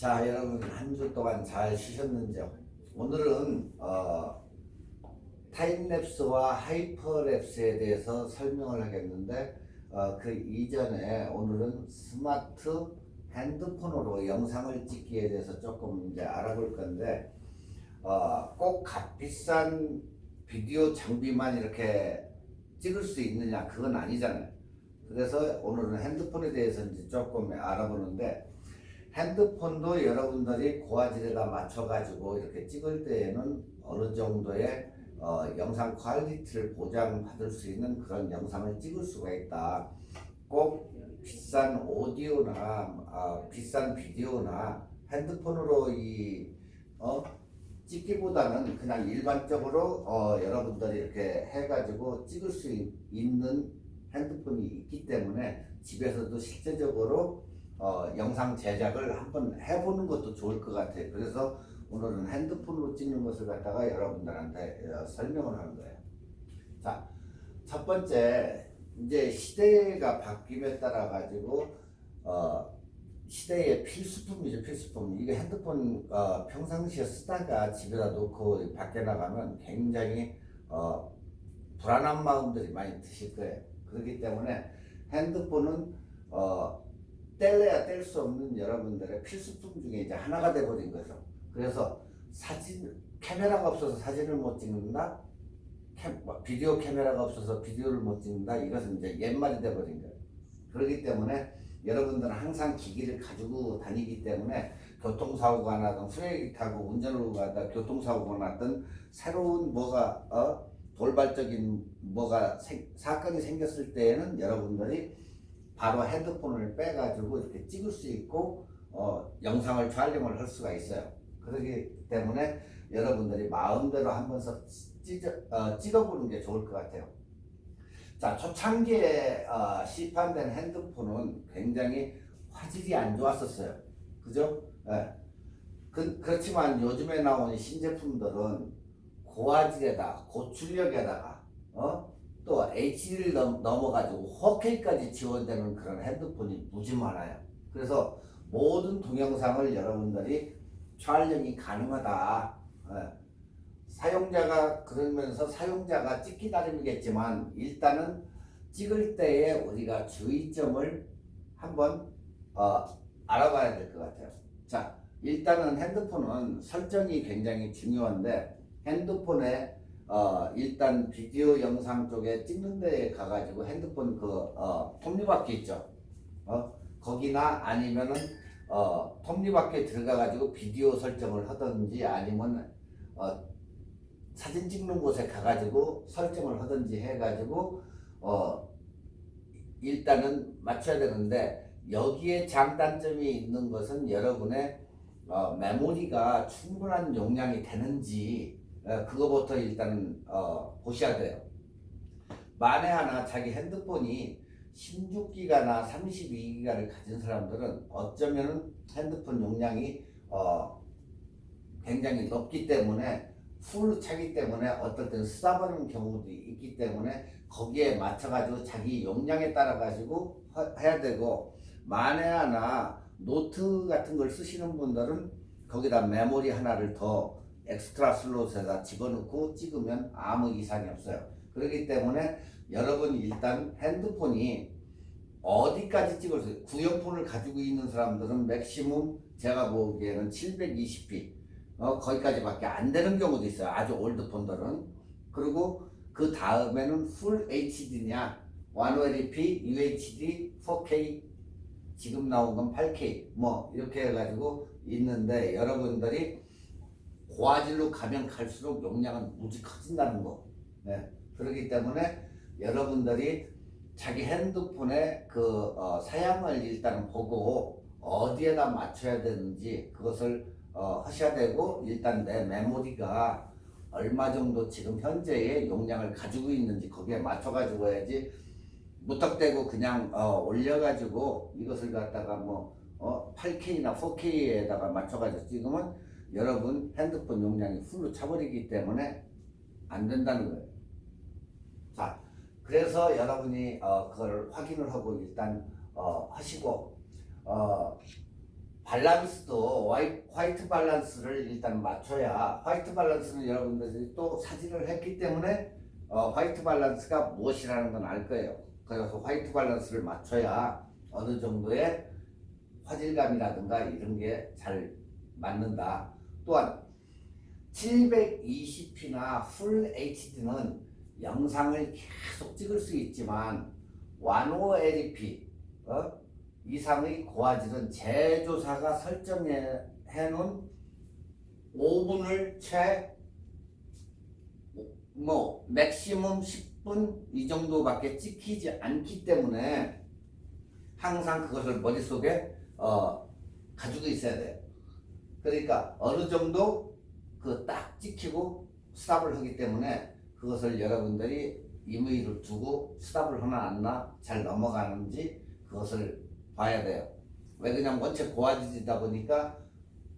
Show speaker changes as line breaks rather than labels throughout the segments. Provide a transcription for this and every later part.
자, 여러분 한 주 동안 잘 쉬셨는지요? 오늘은 타임랩스와 하이퍼랩스에 대해서 설명을 하겠는데 그 이전에 오늘은 스마트 핸드폰으로 영상을 찍기에 대해서 조금 이제 알아볼 건데 꼭 값비싼 비디오 장비만 이렇게 찍을 수 있느냐, 그건 아니잖아요. 그래서 오늘은 핸드폰에 대해서 이제 조금 알아보는데, 핸드폰도 여러분들이 고화질에다 맞춰가지고 이렇게 찍을 때에는 어느 정도의 영상 퀄리티를 보장받을 수 있는 그런 영상을 찍을 수가 있다. 꼭 비싼 오디오나 비싼 비디오나 핸드폰으로 찍기보다는 그냥 일반적으로 여러분들이 이렇게 해가지고 찍을 수 있는 핸드폰이 있기 때문에 집에서도 실제적으로 영상 제작을 한번 해보는 것도 좋을 것 같아요. 그래서 오늘은 핸드폰으로 찍는 것을 갖다가 여러분들한테 설명을 하는 거예요. 자, 첫 번째, 이제 시대가 바뀜에 따라 가지고 시대의 필수품이죠, 필수품. 이게 핸드폰 평상시에 쓰다가 집에다 놓고 밖에 나가면 굉장히 불안한 마음들이 많이 드실 거예요. 그렇기 때문에 핸드폰은 뗄래야 뗄 수 없는 여러분들의 필수품 중에 이제 하나가 돼버린 거죠. 그래서 카메라가 없어서 사진을 못 찍는다, 비디오 카메라가 없어서 비디오를 못 찍는다, 이것은 이제 옛말이 돼버린 거예요. 그렇기 때문에 여러분들은 항상 기기를 가지고 다니기 때문에 교통사고가 나든 후레기 타고 운전을 가다 교통사고가 났든 새로운 돌발적인 사건이 생겼을 때에는 여러분들이 바로 핸드폰을 빼가지고 이렇게 찍을 수 있고 영상을 촬영을 할 수가 있어요. 그렇기 때문에 여러분들이 마음대로 한번 찍어보는 게 좋을 것 같아요. 자, 초창기에 시판된 핸드폰은 굉장히 화질이 안 좋았었어요. 그죠? 네. 그렇지만 요즘에 나오는 신제품들은 고화질에다 고출력에다가 또 HD를 넘어가지고 4K까지 지원되는 그런 핸드폰이 무지 많아요. 그래서 모든 동영상을 여러분들이 촬영이 가능하다. 그러면서 사용자가 찍기 나름이겠지만 일단은 찍을 때에 우리가 주의점을 한번 알아봐야 될 것 같아요. 자, 일단은 핸드폰은 설정이 굉장히 중요한데, 핸드폰에 일단 비디오 영상 쪽에 찍는 데에 가가지고 핸드폰 톱니바퀴 있죠? 거기나 아니면은 톱니바퀴에 들어가가지고 비디오 설정을 하든지 아니면 사진 찍는 곳에 가가지고 설정을 하든지 해가지고 일단은 맞춰야 되는데, 여기에 장단점이 있는 것은 여러분의 메모리가 충분한 용량이 되는지 그거부터 일단 보셔야 돼요. 만에 하나 자기 핸드폰이 16기가나 32기가를 가진 사람들은 어쩌면 핸드폰 용량이 굉장히 높기 때문에 풀로 차기 때문에 어떨 때는 쏴버리는 경우도 있기 때문에 거기에 맞춰가지고 자기 용량에 따라 가지고 해야 되고, 만에 하나 노트 같은 걸 쓰시는 분들은 거기다 메모리 하나를 더 엑스트라 슬롯에다 집어넣고 찍으면 아무 이상이 없어요. 그렇기 때문에 여러분 일단 핸드폰이 어디까지 찍을 수 있어요? 구형폰을 가지고 있는 사람들은 맥시멈 제가 보기에는 720p 거기까지밖에 안 되는 경우도 있어요. 아주 올드폰들은. 그리고 그 다음에는 풀 HD냐 120p, UHD, 4K, 지금 나온 건 8K 이렇게 해가지고 있는데, 여러분들이 고화질로 가면 갈수록 용량은 무지 커진다는 거. 네. 그렇기 때문에 여러분들이 자기 핸드폰의 사양을 일단 보고 어디에다 맞춰야 되는지 그것을 하셔야 되고, 일단 내 메모리가 얼마 정도 지금 현재의 용량을 가지고 있는지 거기에 맞춰가지고 해야지, 무턱대고 그냥 올려가지고 이것을 갖다가 8K나 4K에다가 맞춰가지고 찍으면 여러분 핸드폰 용량이 풀로 차버리기 때문에 안 된다는 거예요. 자, 그래서 여러분이 그걸 확인을 하고 일단 하시고 밸런스도 화이트 밸런스를 일단 맞춰야 화이트 밸런스는 여러분들이 또 사진을 했기 때문에 화이트 밸런스가 무엇이라는 건 알 거예요. 그래서 화이트 밸런스를 맞춰야 어느 정도의 화질감이라든가 이런 게 잘 맞는다. 또한 720p나 풀 HD는 영상을 계속 찍을 수 있지만 1080p 이상의 고화질은 제조사가 설정해 놓은 5분을 맥시멈 10분 이 정도밖에 찍히지 않기 때문에 항상 그것을 머릿속에 가지고 있어야 돼요. 그러니까 어느 정도 그 딱 찍히고 스탑을 하기 때문에 그것을 여러분들이 임의를 두고 스탑을 하나 안 나 잘 넘어가는지 그것을 봐야 돼요. 왜 그냥 원체 고화질이다 보니까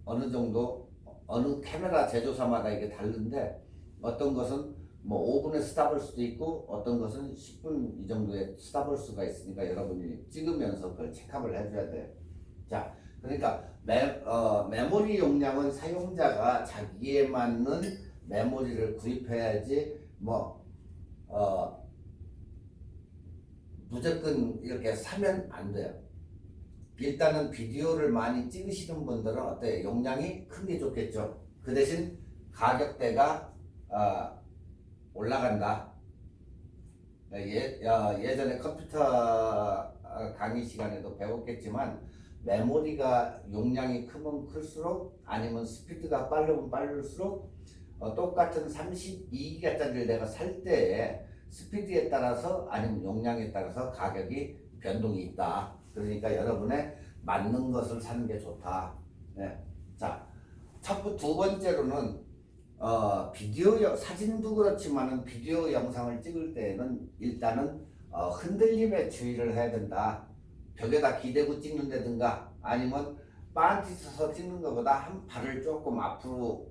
어느 정도 어느 카메라 제조사마다 이게 다른데 어떤 것은 뭐 5분에 스탑할 수도 있고 어떤 것은 10분 이 정도에 스탑할 수가 있으니까 여러분이 찍으면서 그걸 체크를 해줘야 돼요. 자, 그러니까 메모리 용량은 사용자가 자기에 맞는 메모리를 구입해야지 무조건 이렇게 사면 안 돼요. 일단은 비디오를 많이 찍으시는 분들은 어때요? 용량이 큰 게 좋겠죠. 그 대신 가격대가 올라간다. 예전에 컴퓨터 강의 시간에도 배웠겠지만 메모리가 용량이 크면 클수록 아니면 스피드가 빠르면 빠를수록 똑같은 32기가짜리를 내가 살 때에 스피드에 따라서 아니면 용량에 따라서 가격이 변동이 있다. 그러니까 여러분의 맞는 것을 사는 게 좋다. 네. 자, 두 번째로는 비디오 사진도 그렇지만은 비디오 영상을 찍을 때에는 일단은 흔들림에 주의를 해야 된다. 벽에다 기대고 찍는다든가 아니면 반티 서서 찍는 것보다 한 발을 조금 앞으로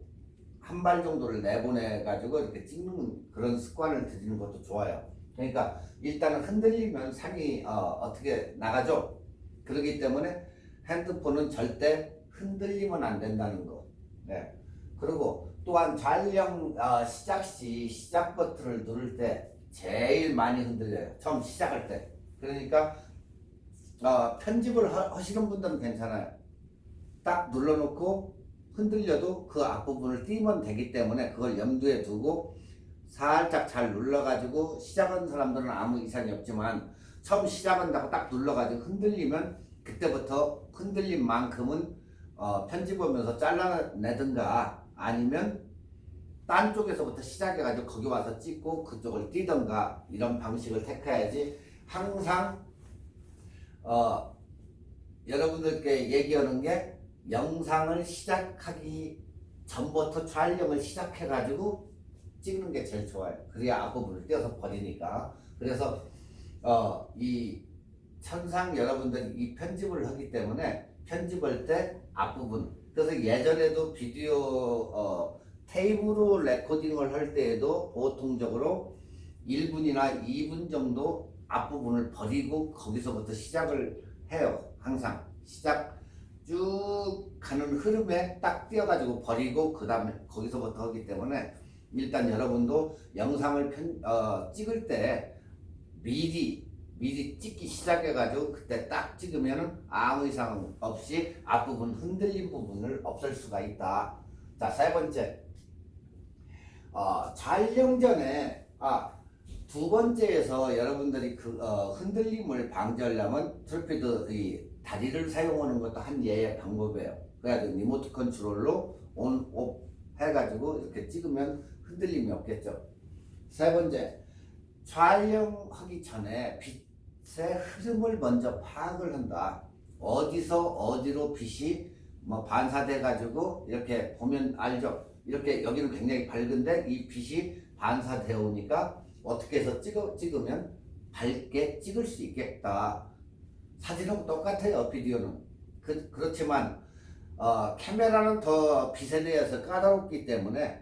한 발 정도를 내보내 가지고 이렇게 찍는 그런 습관을 들이는 것도 좋아요. 그러니까 일단은 흔들리면 상이 어떻게 나가죠. 그렇기 때문에 핸드폰은 절대 흔들리면 안 된다는 거. 네. 그리고 또한 촬영 시작 시 시작 버튼을 누를 때 제일 많이 흔들려요. 처음 시작할 때. 그러니까 편집을 하시는 분들은 괜찮아요. 딱 눌러놓고 흔들려도 그 앞부분을 띄면 되기 때문에 그걸 염두에 두고 살짝 잘 눌러가지고 시작하는 사람들은 아무 이상이 없지만 처음 시작한다고 딱 눌러가지고 흔들리면 그때부터 흔들린 만큼은 편집하면서 잘라내든가 아니면 딴 쪽에서부터 시작해가지고 거기 와서 찍고 그쪽을 띄든가 이런 방식을 택해야지. 항상 여러분들께 얘기하는 게 영상을 시작하기 전부터 촬영을 시작해가지고 찍는 게 제일 좋아요. 그래야 앞부분을 떼어서 버리니까. 그래서 이 천상 여러분들이 이 편집을 하기 때문에 편집할 때 앞부분, 그래서 예전에도 비디오 테이프로 레코딩을 할 때에도 보통적으로 1분이나 2분 정도 앞부분을 버리고 거기서부터 시작을 해요. 항상 시작 쭉 가는 흐름에 딱 띄어가지고 버리고 그 다음에 거기서부터 하기 때문에 일단 여러분도 영상을 찍을 때 미리 찍기 시작해가지고 그때 딱 찍으면 아무 이상 없이 앞부분 흔들린 부분을 없앨 수가 있다. 자, 세 번째, 촬영 전에 두 번째에서 여러분들이 그 흔들림을 방지하려면 트래피드 이 다리를 사용하는 것도 한 예의 방법이에요. 그래가지고 리모트 컨트롤로 온, 오프 해가지고 이렇게 찍으면 흔들림이 없겠죠. 세 번째, 촬영하기 전에 빛의 흐름을 먼저 파악을 한다. 어디서 어디로 빛이 반사돼 가지고 이렇게 보면 알죠. 이렇게 여기는 굉장히 밝은데 이 빛이 반사되어 오니까 어떻게 해서 찍으면 밝게 찍을 수 있겠다. 사진하고 똑같아요. 비디오는 그렇지만 카메라는 더 빛에 대해서 까다롭기 때문에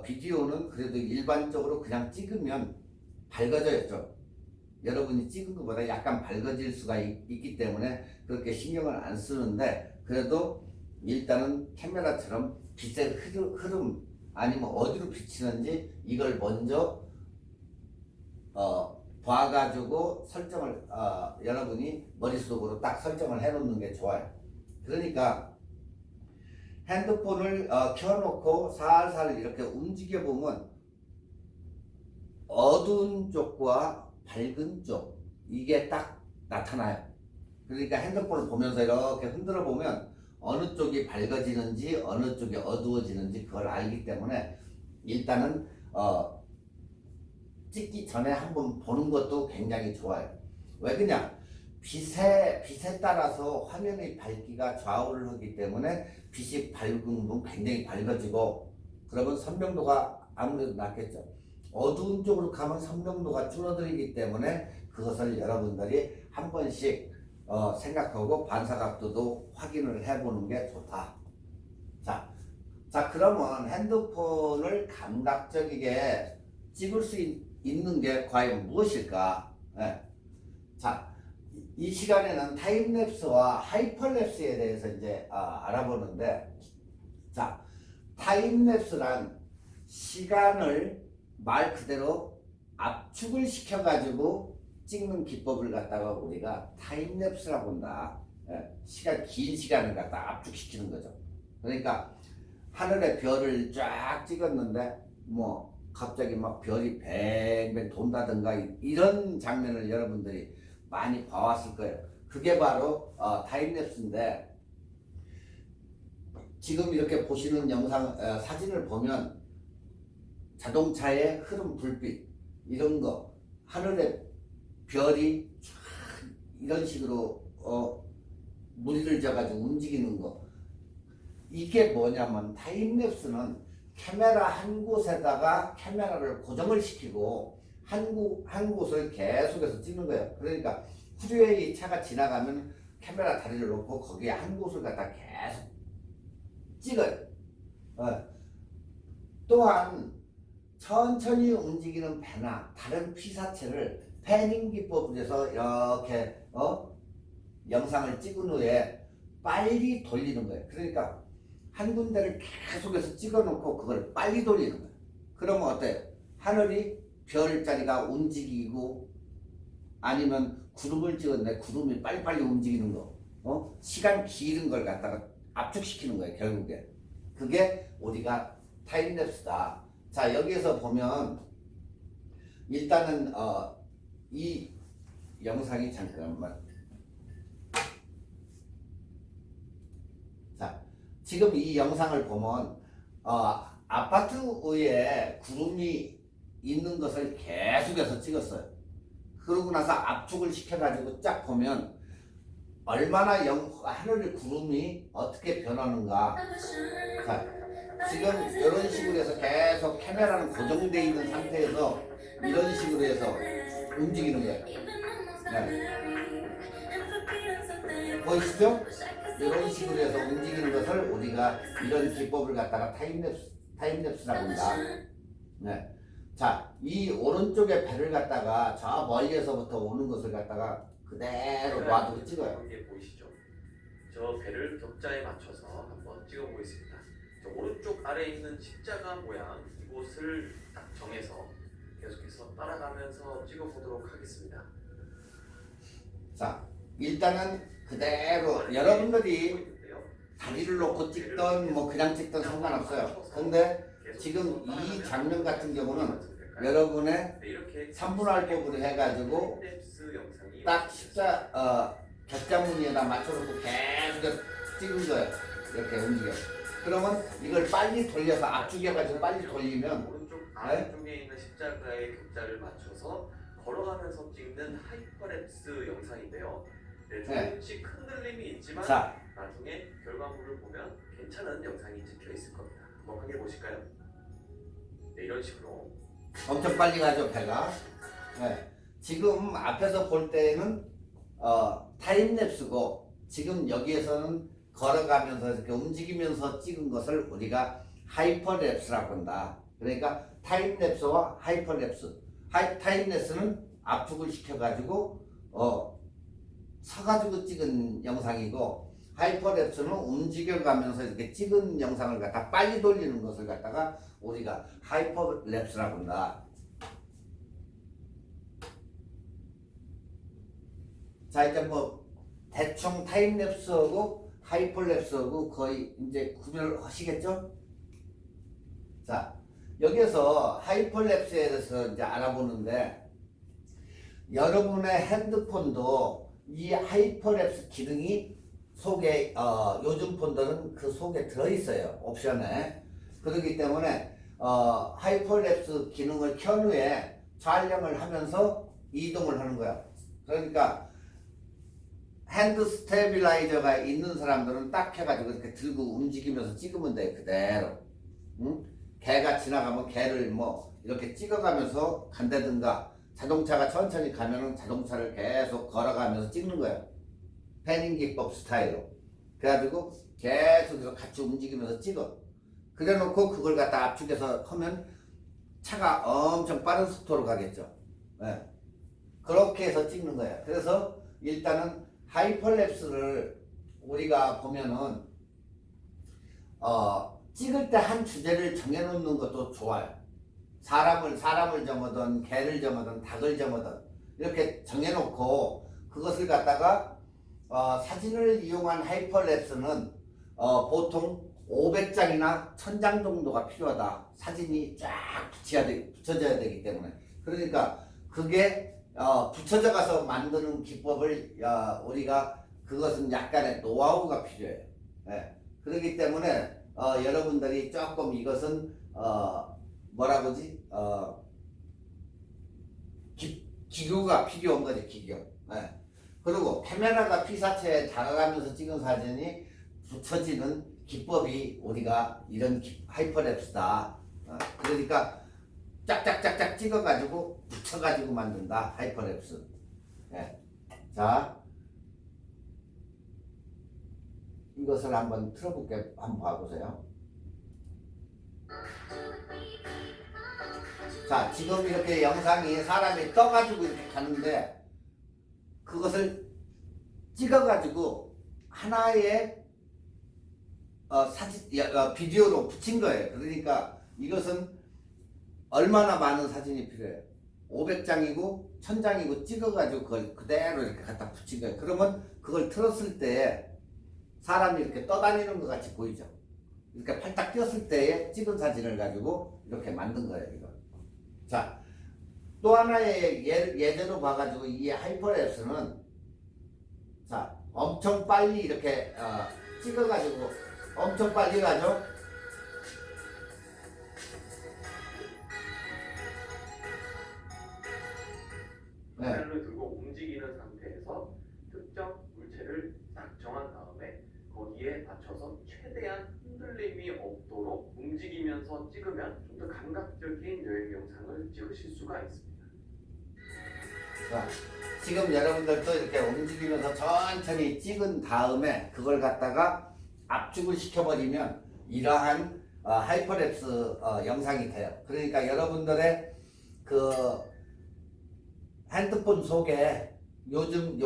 비디오는 그래도 일반적으로 그냥 찍으면 밝아져야죠. 여러분이 찍은 것보다 약간 밝아질 수가 있기 때문에 그렇게 신경을 안 쓰는데, 그래도 일단은 카메라처럼 빛의 흐름 아니면 어디로 비치는지 이걸 먼저 봐가지고 설정을 여러분이 머릿속으로 딱 설정을 해 놓는 게 좋아요. 그러니까 핸드폰을 켜놓고 살살 이렇게 움직여 보면 어두운 쪽과 밝은 쪽, 이게 딱 나타나요. 그러니까 핸드폰을 보면서 이렇게 흔들어 보면 어느 쪽이 밝아지는지 어느 쪽이 어두워지는지 그걸 알기 때문에 일단은 찍기 전에 한번 보는 것도 굉장히 좋아요. 왜 그냥 빛에 따라서 화면의 밝기가 좌우를 하기 때문에 빛이 밝으면 굉장히 밝아지고, 그러면 선명도가 아무래도 낮겠죠. 어두운 쪽으로 가면 선명도가 줄어들기 때문에 그것을 여러분들이 한 번씩 생각하고 반사각도도 확인을 해보는 게 좋다. 자, 그러면 핸드폰을 감각적이게 찍을 수 있는 게 과연 무엇일까? 네. 자, 이 시간에는 타임랩스와 하이퍼랩스에 대해서 이제 알아보는데, 자, 타임랩스란 시간을 말 그대로 압축을 시켜가지고 찍는 기법을 갖다가 우리가 타임랩스라고 한다. 긴 시간을 갖다 압축시키는 거죠. 그러니까 하늘에 별을 쫙 찍었는데 뭐 갑자기 막 별이 뱅뱅 돈다든가 이런 장면을 여러분들이 많이 봐왔을 거예요. 그게 바로 타임랩스인데, 지금 이렇게 보시는 영상 사진을 보면 자동차의 흐름 불빛 이런 거, 하늘에 별이 쫙 이런 식으로 무리를 져가지고 움직이는 거, 이게 뭐냐면 타임랩스는 카메라 한 곳에다가 카메라를 고정을 시키고 한 곳을 계속해서 찍는 거예요. 그러니까 후류의 차가 지나가면 카메라 다리를 놓고 거기에 한 곳을 갖다 계속 찍어요. 또한 천천히 움직이는 배나 다른 피사체를 패닝 기법을 해서 이렇게 영상을 찍은 후에 빨리 돌리는 거예요. 그러니까 한 군데를 계속해서 찍어놓고 그걸 빨리 돌리는 거예요. 그러면 어때요? 하늘이 별자리가 움직이고, 아니면 구름을 찍었는데 구름이 빨리빨리 움직이는 거, 시간 길은 걸 갖다가 압축시키는 거예요. 결국에 그게 우리가 타임랩스다. 자, 여기에서 보면 일단은 이 영상이 잠깐만, 자, 지금 이 영상을 보면 아파트 위에 구름이 있는 것을 계속해서 찍었어요. 그러고 나서 압축을 시켜가지고 쫙 보면 얼마나 하늘의 구름이 어떻게 변하는가. 자, 지금 이런 식으로 해서 계속 카메라는 고정되어 있는 상태에서 이런 식으로 해서 움직이는 거예요. 네. 보이시죠? 이런 식으로 해서 움직이는 것을 우리가 이런 기법을 갖다가 타임랩스라고 한다. 네. 자, 이 오른쪽에 배를 갖다가 저 멀리에서부터 오는 것을 갖다가 그대로 놔두고 찍어요.
이게 보이시죠? 저 배를 격자에 맞춰서 한번 찍어보겠습니다. 저 오른쪽 아래에 있는 십자가 모양 이곳을 딱 정해서 계속해서 따라가면서 찍어보도록 하겠습니다.
자, 일단은 그대로 여러분들이 다리를 놓고 찍던 뭐 그냥 찍던 상관없어요. 근데 지금 이 장면 같은 경우는 여러분의 3분할 법으로 해가지고 딱 격자무늬에다 맞춰놓고 계속 찍은 거예요. 이렇게 움직여. 그러면 이걸 빨리 돌려서 압축해가지고 빨리 돌리면
오른쪽 아래쪽에 있는 십자가의 격자를 맞춰서 걸어가면서 찍는 하이퍼랩스 영상인데요. 네, 조금씩 흔들림이 있지만 나중에 결과물을 보면 괜찮은 영상이 찍혀 있을 겁니다. 한번 확인해 보실까요? 네, 이런 식으로
엄청 빨리 가죠, 배가. 네. 지금 앞에서 볼 때는 타임랩스고, 지금 여기에서는 걸어가면서 이렇게 움직이면서 찍은 것을 우리가 하이퍼랩스라고 한다. 그러니까 타임랩스와 하이퍼랩스. 타임랩스는 압축을 시켜가지고 서가지고 찍은 영상이고, 하이퍼랩스는 움직여가면서 이렇게 찍은 영상을 갖다 빨리 돌리는 것을 갖다가 우리가 하이퍼랩스라고 한다. 자, 이제 뭐 대충 타임랩스하고 하이퍼랩스하고 거의 이제 구별을 하시겠죠? 자, 여기에서 하이퍼랩스에 대해서 이제 알아보는데, 여러분의 핸드폰도 이 하이퍼랩스 기능이 속에 요즘 폰들은 그 속에 들어있어요, 옵션에. 그렇기 때문에 하이퍼랩스 기능을 켠 후에 촬영을 하면서 이동을 하는 거야. 그러니까 핸드 스테빌라이저가 있는 사람들은 딱 해가지고 이렇게 들고 움직이면서 찍으면 돼, 그대로. 응? 개가 지나가면 개를 뭐 이렇게 찍어가면서 간다든가, 자동차가 천천히 가면은 자동차를 계속 걸어가면서 찍는 거야. 패닝 기법 스타일로. 그래가지고 계속 같이 움직이면서 찍어. 그래 놓고 그걸 갖다 압축해서 하면 차가 엄청 빠른 속도로 가겠죠. 네. 그렇게 해서 찍는 거야. 그래서 일단은 하이퍼랩스를 우리가 보면은 찍을 때 한 주제를 정해놓는 것도 좋아요. 사람을 정하든 개를 정하든 닭을 정하든 이렇게 정해놓고 그것을 갖다가 사진을 이용한 하이퍼랩스는 보통 500장이나 1000장 정도가 필요하다. 사진이 쫙 붙여져야 되기 때문에. 그러니까 그게 붙여져 가서 만드는 기법을 우리가, 그것은 약간의 노하우가 필요해요. 네. 그렇기 때문에 여러분들이 조금 이것은 뭐라고 하지? 기교가 필요한 거죠, 기교. 네. 그리고 카메라가 피사체에 다가가면서 찍은 사진이 붙여지는 기법이 우리가 이런 하이퍼랩스다. 그러니까 짝짝짝짝 찍어가지고 붙여가지고 만든다, 하이퍼랩스. 네. 자, 이것을 한번 틀어볼게요. 한번 봐보세요. 자, 지금 이렇게 영상이 사람이 떠가지고 이렇게 가는데, 그것을 찍어가지고 하나의 비디오로 붙인 거예요. 그러니까 이것은 얼마나 많은 사진이 필요해요. 500장이고 1000장이고 찍어가지고 그걸 그대로 이렇게 갖다 붙인 거예요. 그러면 그걸 틀었을 때 사람이 이렇게 떠다니는 것 같이 보이죠. 이렇게 팔딱 뛰었을 때에 찍은 사진을 가지고 이렇게 만든 거예요, 이거. 자, 또 하나의 예제로 봐가지고 이 하이퍼랩스는, 자, 엄청 빨리 이렇게 찍어가지고 엄청 빨리 가죠.
카메라를 들고 움직이는 상태에서 특정 물체를 딱 정한 다음에 거기에 맞춰서 최대한 흔들림이 없도록 움직이면서 찍으면 좀 더 감각적인 여행 영상을 찍으실 수가 있습니다.
자, 지금 여러분들도 이렇게 움직이면서 천천히 찍은 다음에 그걸 갖다가 압축을 시켜버리면 이러한 하이퍼랩스 영상이 돼요. 그러니까 여러분들의 그 핸드폰 속에 요즘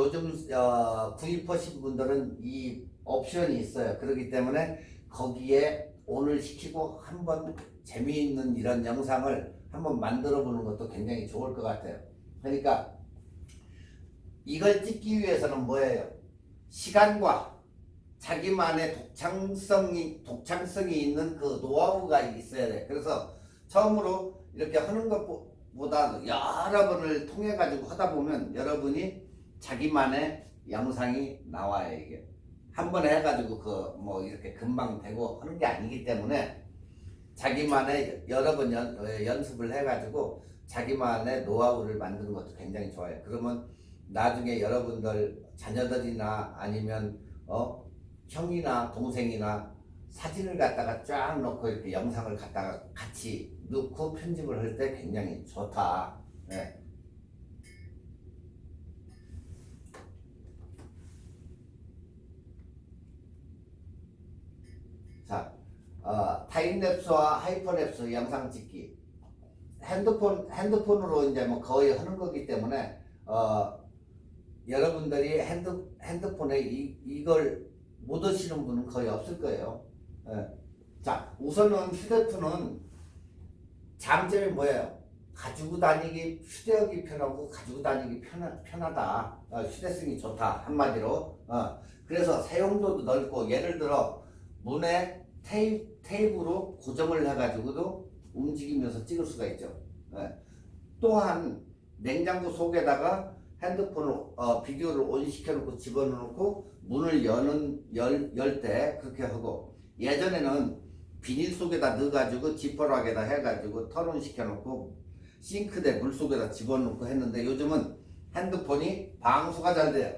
구입하신 분들은 이 옵션이 있어요. 그렇기 때문에 거기에 온을 시키고 한번 재미있는 이런 영상을 한번 만들어 보는 것도 굉장히 좋을 것 같아요. 그러니까 이걸 찍기 위해서는 뭐예요? 시간과 자기만의 독창성이 있는 그 노하우가 있어야 돼. 그래서 처음으로 이렇게 하는 것보다 여러 번을 통해 가지고 하다 보면 여러분이 자기만의 영상이 나와요. 이게 한 번에 해가지고 그 뭐 이렇게 금방 되고 하는 게 아니기 때문에 자기만의 여러 번 연습을 해가지고 자기만의 노하우를 만드는 것도 굉장히 좋아요. 그러면 나중에 여러분들 자녀들이나 아니면 형이나 동생이나 사진을 갖다가 쫙 넣고 이렇게 영상을 갖다가 같이 넣고 편집을 할 때 굉장히 좋다. 네. 자, 타임랩스와 하이퍼랩스 영상 찍기. 핸드폰으로 이제 뭐 거의 하는 거기 때문에 여러분들이 핸드폰에 이걸 못 하시는 분은 거의 없을 거예요. 예. 자, 우선은 휴대폰은 장점이 뭐예요? 가지고 다니기 휴대하기 편하고 가지고 다니기 편하다. 휴대성이 좋다 한마디로. 그래서 사용도도 넓고 예를 들어 문에 테이프로 고정을 해가지고도 움직이면서 찍을 수가 있죠. 또한 냉장고 속에다가 핸드폰을 비디오를 온시켜놓고 집어넣고 문을 열 때 그렇게 하고, 예전에는 비닐 속에다 넣어가지고 지퍼락에다 해가지고 턴온 시켜놓고 싱크대 물 속에다 집어넣고 했는데 요즘은 핸드폰이 방수가 잘 돼요.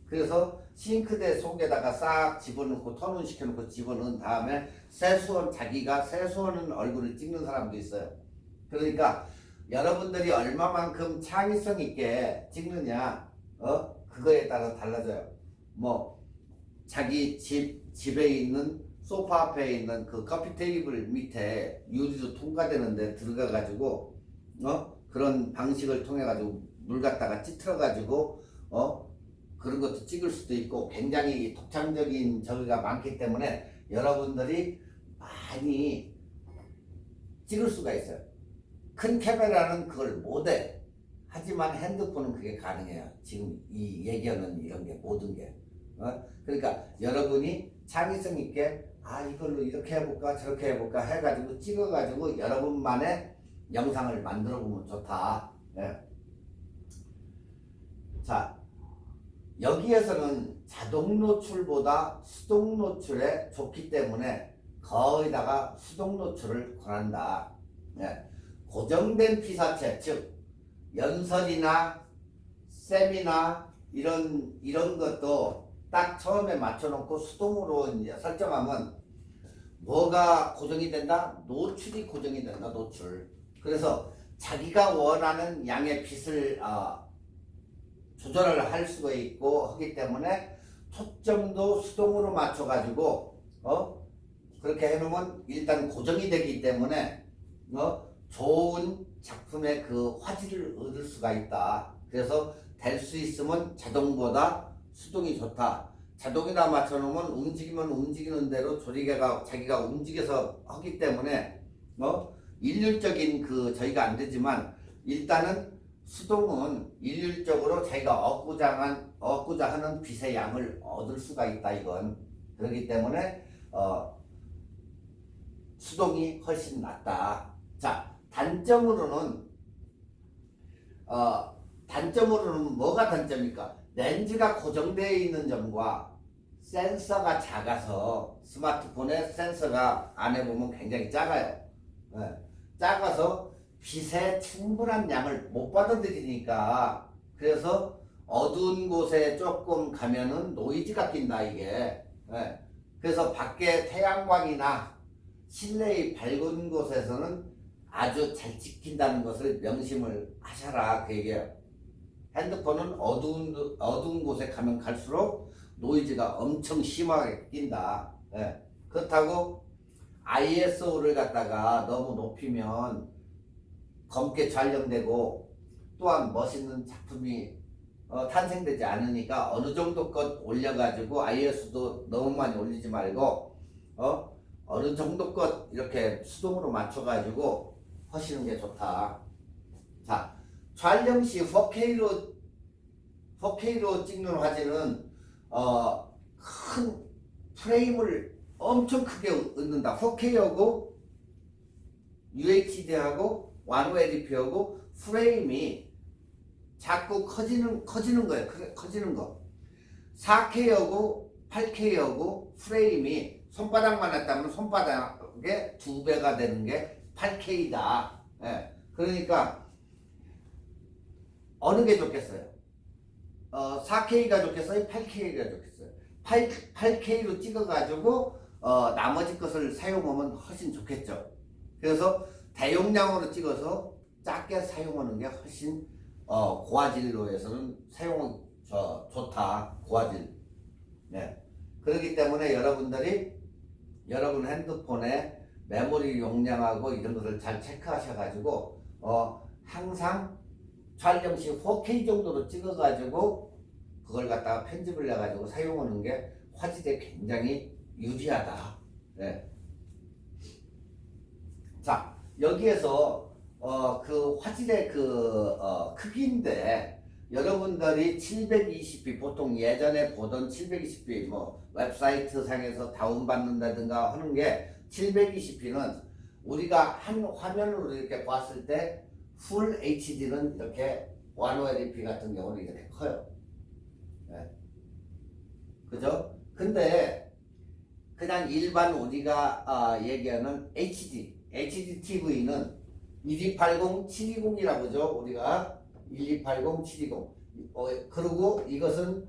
그래서 싱크대 속에다가 싹 집어넣고 턴온 시켜놓고 집어넣은 다음에 자기가 세수하는 얼굴을 찍는 사람도 있어요. 그러니까 여러분들이 얼마만큼 창의성 있게 찍느냐, 그거에 따라 달라져요. 뭐 자기 집에 있는 소파 앞에 있는 그 커피 테이블 밑에 유리로 통과되는데 들어가 가지고 그런 방식을 통해 가지고 물 갖다가 찌틀어 가지고 그런 것도 찍을 수도 있고, 굉장히 독창적인 저기가 많기 때문에 여러분들이 많이 찍을 수가 있어요. 큰 카메라는 그걸 못해. 하지만 핸드폰은 그게 가능해요. 지금 이 얘기하는 이런 게 모든 게. 그러니까 여러분이 창의성 있게 이걸로 이렇게 해볼까 저렇게 해볼까 해가지고 찍어가지고 여러분만의 영상을 만들어 보면 좋다. 자, 여기에서는 자동 노출보다 수동 노출에 좋기 때문에 거의다가 수동 노출을 권한다. 고정된 피사체, 즉 연설이나 세미나 이런 것도 딱 처음에 맞춰놓고 수동으로 이제 설정하면 뭐가 고정이 된다? 노출이 고정이 된다. 노출. 그래서 자기가 원하는 양의 빛을 조절을 할 수가 있고 하기 때문에 초점도 수동으로 맞춰가지고 그렇게 해놓으면 일단 고정이 되기 때문에 좋은 작품의 그 화질을 얻을 수가 있다. 그래서 될 수 있으면 자동보다 수동이 좋다. 자동에다 맞춰놓으면 움직이면 움직이는 대로 자기가 움직여서 하기 때문에 일률적인 저희가 안 되지만 일단은 수동은 일률적으로 자기가 얻고자 하는 빛의 양을 얻을 수가 있다. 이건 그렇기 때문에 수동이 훨씬 낫다. 자, 단점으로는 뭐가 단점입니까? 렌즈가 고정되어 있는 점과 센서가 작아서, 스마트폰의 센서가 안에 보면 굉장히 작아요. 작아서 빛의 충분한 양을 못 받아들이니까, 그래서 어두운 곳에 조금 가면은 노이즈가 낀다 이게. 그래서 밖에 태양광이나 실내의 밝은 곳에서는 아주 잘 찍힌다는 것을 명심을 하셔라 그 얘기예요. 핸드폰은 어두운 곳에 가면 갈수록 노이즈가 엄청 심하게 낀다. 그렇다고 ISO를 갖다가 너무 높이면 검게 촬영되고 또한 멋있는 작품이 탄생되지 않으니까 어느 정도 것 올려가지고 ISO도 너무 많이 올리지 말고 어느 정도 것 이렇게 수동으로 맞춰가지고 하시는 게 좋다. 자, 촬영 시 4K로 찍는 화질은 큰 프레임을 엄청 크게 얻는다. 4K하고 UHD하고 1080p하고 프레임이 자꾸 커지는 거예요. 커지는 거. 4K하고 8K하고 프레임이 손바닥만 했다면 손바닥의 2배가 되는 게 8K다. 그러니까 어느 게 좋겠어요? 4K가 좋겠어요? 8K가 좋겠어요? 8K로 찍어가지고 나머지 것을 사용하면 훨씬 좋겠죠. 그래서 대용량으로 찍어서 작게 사용하는 게 훨씬 고화질로 해서는 좋다. 고화질. 그렇기 때문에 여러분 핸드폰에 메모리 용량하고 이런 것을 잘 체크하셔가지고 항상 촬영 시 4K 정도로 찍어가지고 그걸 갖다가 편집을 해가지고 사용하는 게 화질에 굉장히 유리하다. 네. 자, 여기에서 그 화질의 크기인데 여러분들이 720p 보통 예전에 보던 720p 뭐 웹사이트 상에서 다운받는다든가 하는 게 720p는 우리가 한 화면으로 이렇게 봤을 때 풀 HD는 이렇게 1080p 같은 경우는 이렇게 커요. 네. 그죠? 근데 그냥 일반 우리가 얘기하는 HD TV는 1280, 720이라고 하죠. 우리가 1280, 720. 그리고 이것은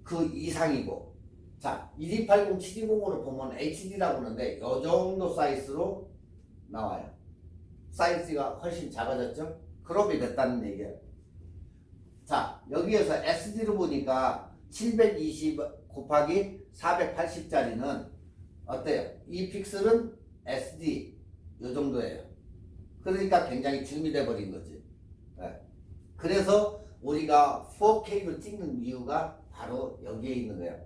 그 이상이고. 자, 1280, 720으로 보면 HD라고 하는데 요 정도 사이즈로 나와요. 사이즈가 훨씬 작아졌죠? 크롭이 됐다는 얘기예요. 자, 여기에서 SD로 보니까 720 곱하기 480짜리는 어때요? 이 픽셀은 SD 요 정도예요. 그러니까 굉장히 줌이 돼버린 거지. 네. 그래서 우리가 4K로 찍는 이유가 바로 여기에 있는 거예요.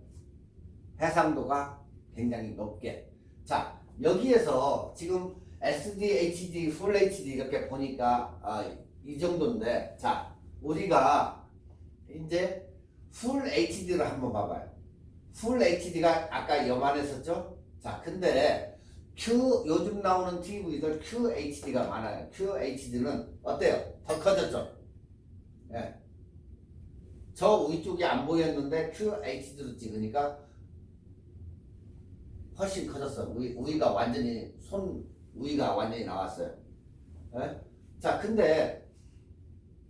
해상도가 굉장히 높게. 자, 여기에서 지금 SD, HD, Full HD 이렇게 보니까 이 정도인데, 자, 우리가 이제 Full HD를 한번 봐봐요. Full HD가 아까 요만했었죠? 자, 근데 요즘 나오는 TV들 QHD가 많아요. QHD는 어때요? 더 커졌죠? 예. 저 위쪽이 안 보였는데 QHD로 찍으니까 훨씬 커졌어. 우위가 완전히 우위가 완전히 나왔어요. 예? 자, 근데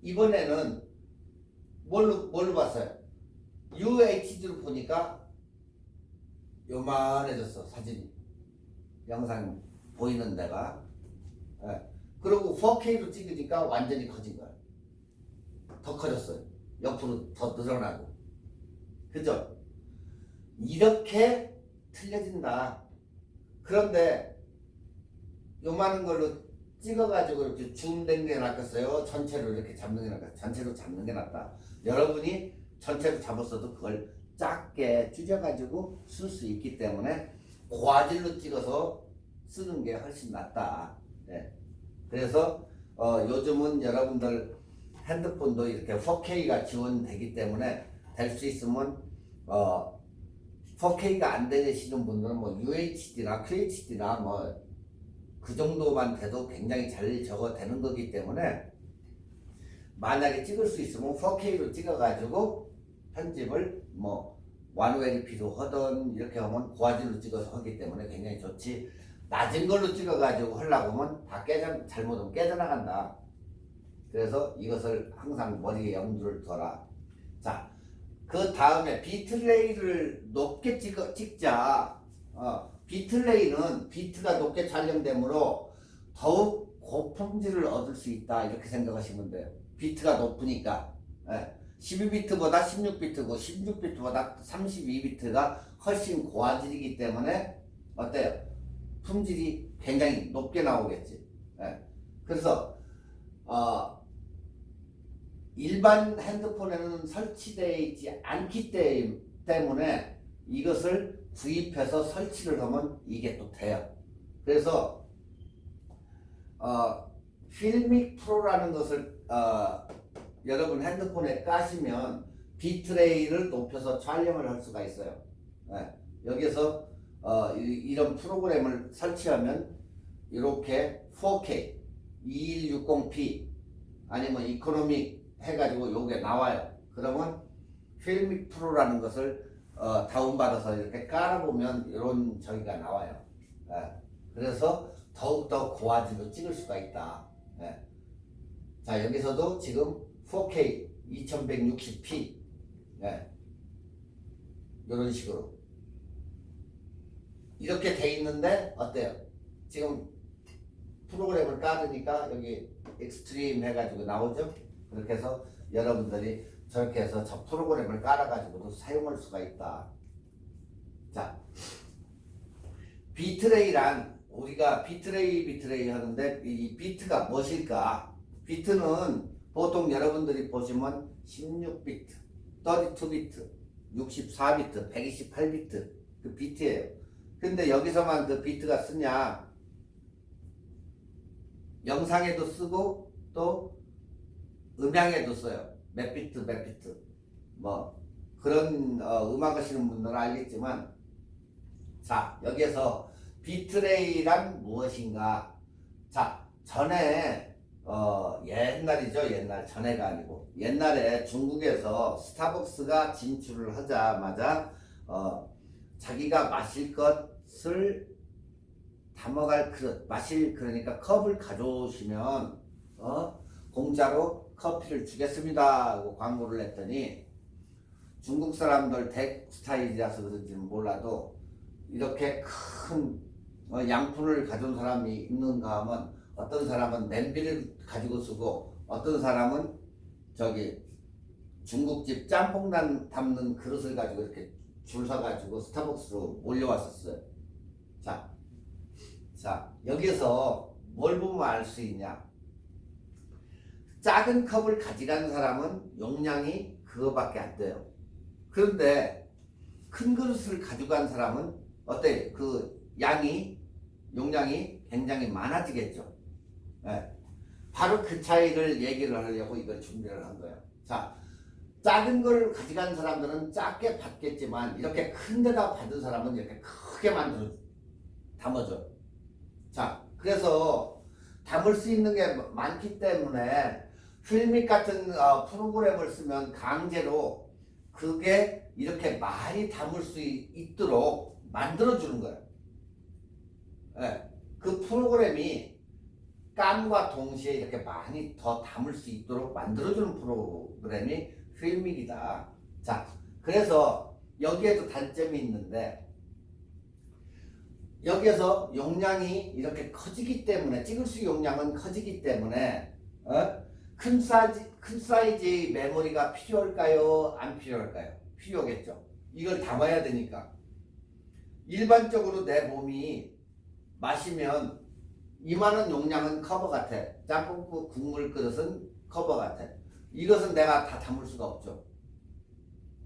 이번에는 뭘로 봤어요? UHD로 보니까 요만해졌어. 사진이. 영상 보이는 데가. 예. 그리고 4K로 찍으니까 완전히 커진 거야. 더 커졌어요. 옆으로 더 늘어나고. 그죠? 이렇게 틀려진다. 그런데 요만한 걸로 찍어가지고 이렇게 줌된 게 낫겠어요? 전체로 이렇게 잡는 게 낫겠어요? 전체로 잡는 게 낫다. 여러분이 전체로 잡았어도 그걸 작게 줄여가지고 쓸 수 있기 때문에 고화질로 찍어서 쓰는 게 훨씬 낫다. 네. 그래서 요즘은 여러분들 핸드폰도 이렇게 4K가 지원되기 때문에 될 수 있으면 4K가 안 되시는 분들은 뭐 UHD나 QHD나 뭐 그 정도만 돼도 굉장히 잘 되는 거기 때문에 만약에 찍을 수 있으면 4K로 찍어가지고 편집을 뭐 1080p로 하든 이렇게 하면 고화질로 찍어서 하기 때문에 굉장히 좋지. 낮은 걸로 찍어가지고 하려고 하면 다 잘못하면 깨져나간다. 그래서 이것을 항상 머리에 염두를 둬라. 자, 그 다음에 비트레이를 높게 찍자. 비트레이는 비트가 높게 촬영되므로 더욱 고품질을 얻을 수 있다. 이렇게 생각하시면 돼요. 비트가 높으니까. 12비트보다 16비트고 16비트보다 32비트가 훨씬 고화질이기 때문에 어때요? 품질이 굉장히 높게 나오겠지. 그래서 일반 핸드폰에는 설치되어 있지 않기 때문에 이것을 구입해서 설치를 하면 이게 또 돼요. 그래서 필믹 프로라는 것을 여러분 핸드폰에 까시면 비트레이를 높여서 촬영을 할 수가 있어요. 여기서 이런 프로그램을 설치하면 이렇게 4K 2160p 아니면 이코노믹 해가지고 요게 나와요. 그러면 필믹 프로라는 것을 다운받아서 이렇게 깔아보면 이런 저기가 나와요. 그래서 더욱더 고화질로 찍을 수가 있다. 자, 여기서도 지금 4K 2160p 이런 식으로 이렇게 돼 있는데 어때요? 지금 프로그램을 깔으니까 여기 익스트림 해가지고 나오죠? 그렇게 해서 여러분들이 저렇게 해서 저 프로그램을 깔아가지고도 사용할 수가 있다. 자, 비트레이란 우리가 비트레이 하는데 이 비트가 무엇일까? 비트는 보통 여러분들이 보시면 16비트, 32비트, 64비트, 128비트 그 비트예요. 근데 여기서만 그 비트가 쓰냐? 영상에도 쓰고 또 음향에도 써요. 몇 비트 몇 비트 뭐 그런 음악 하시는 분들은 알겠지만, 자 여기에서 비트레이란 무엇인가? 자 전에 옛날이죠. 옛날 전에가 아니고 옛날에 중국에서 스타벅스가 진출을 하자마자 자기가 마실 것을 담아갈 그릇, 그러니까 컵을 가져오시면 공짜로 커피를 주겠습니다 하고 광고를 했더니, 중국 사람들 덱 스타일이라서 그런지는 몰라도 이렇게 큰 양푼을 가져온 사람이 있는가 하면, 어떤 사람은 냄비를 가지고 쓰고 어떤 사람은 저기 중국집 짬뽕 담는 그릇을 가지고 이렇게 줄 서가지고 스타벅스로 몰려왔었어요. 자 여기서 뭘 보면 알 수 있냐? 작은 컵을 가져간 사람은 용량이 그거밖에 안 돼요. 그런데 큰 그릇을 가져간 사람은 어때? 그 용량이 굉장히 많아지겠죠. 네. 바로 그 차이를 얘기를 하려고 이걸 준비를 한 거예요. 자, 작은 걸 가져간 사람들은 작게 받겠지만 이렇게 큰 데다 받은 사람은 이렇게 크게 담아줘. 자, 그래서 담을 수 있는 게 많기 때문에 필믹 같은 프로그램을 쓰면 강제로 그게 이렇게 많이 담을 수 있도록 만들어주는 거예요. 네. 그 프로그램이 깜과 동시에 이렇게 많이 더 담을 수 있도록 만들어주는 프로그램이 필믹이다. 자, 그래서 여기에도 단점이 있는데, 여기에서 용량이 이렇게 커지기 때문에, 찍을 수 용량은 커지기 때문에 큰 사이즈 메모리가 필요할까요? 안 필요할까요? 필요겠죠. 이걸 담아야 되니까. 일반적으로 내 몸이 마시면 이만한 용량은 커버 같아. 짬뽕 국물 그릇은 커버 같아. 이것은 내가 다 담을 수가 없죠.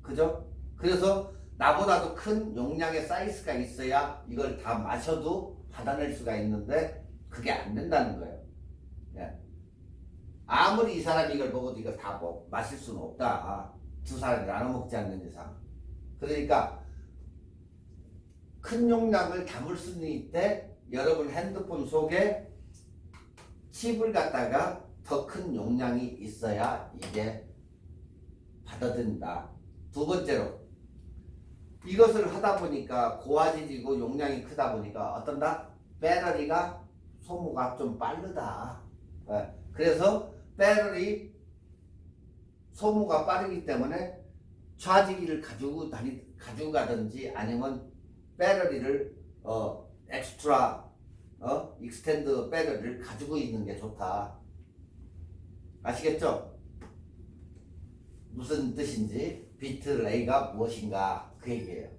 그죠? 그래서 나보다도 큰 용량의 사이즈가 있어야 이걸 다 마셔도 받아낼 수가 있는데 그게 안 된다는 거예요. 예. 아무리 이 사람이 이걸 먹어도 이걸 다 마실 수는 없다. 두 사람이 나눠 먹지 않는 이상. 그러니까 큰 용량을 담을 수는 있대. 여러분 핸드폰 속에 칩을 갖다가 더 큰 용량이 있어야 이게 받아들인다. 두 번째로, 이것을 하다 보니까 고화질이고 용량이 크다 보니까 어떤다? 배터리가 소모가 좀 빠르다. 그래서 배터리 소모가 빠르기 때문에 차지기를 가지고 가든지 아니면 배터리를 익스텐드 배터리를 가지고 있는 게 좋다. 아시겠죠? 무슨 뜻인지, 비트레이가 무엇인가 그 얘기예요.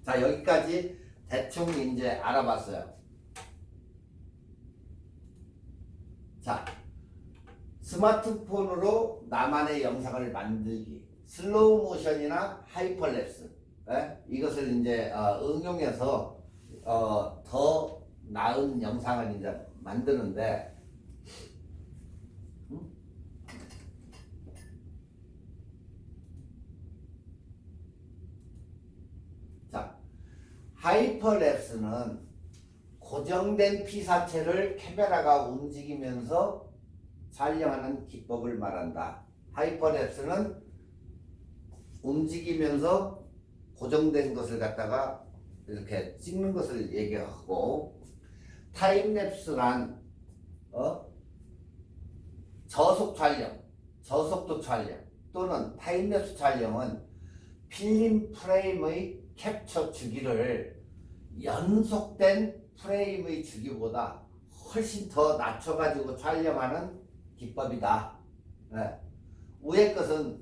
자, 여기까지 대충 이제 알아봤어요. 자, 스마트폰으로 나만의 영상을 만들기, 슬로우 모션이나 하이퍼랩스, 이것을 이제 응용해서 더 나은 영상을 이제 만드는데, 자, 하이퍼랩스는 고정된 피사체를 카메라가 움직이면서 촬영하는 기법을 말한다. 하이퍼랩스는 움직이면서 고정된 것을 갖다가 이렇게 찍는 것을 얘기하고, 타임랩스란 저속 촬영, 저속도 촬영 또는 타임랩스 촬영은 필름 프레임의 캡처 주기를 연속된 프레임의 주기보다 훨씬 더 낮춰가지고 촬영하는 기법이다. 위의 것은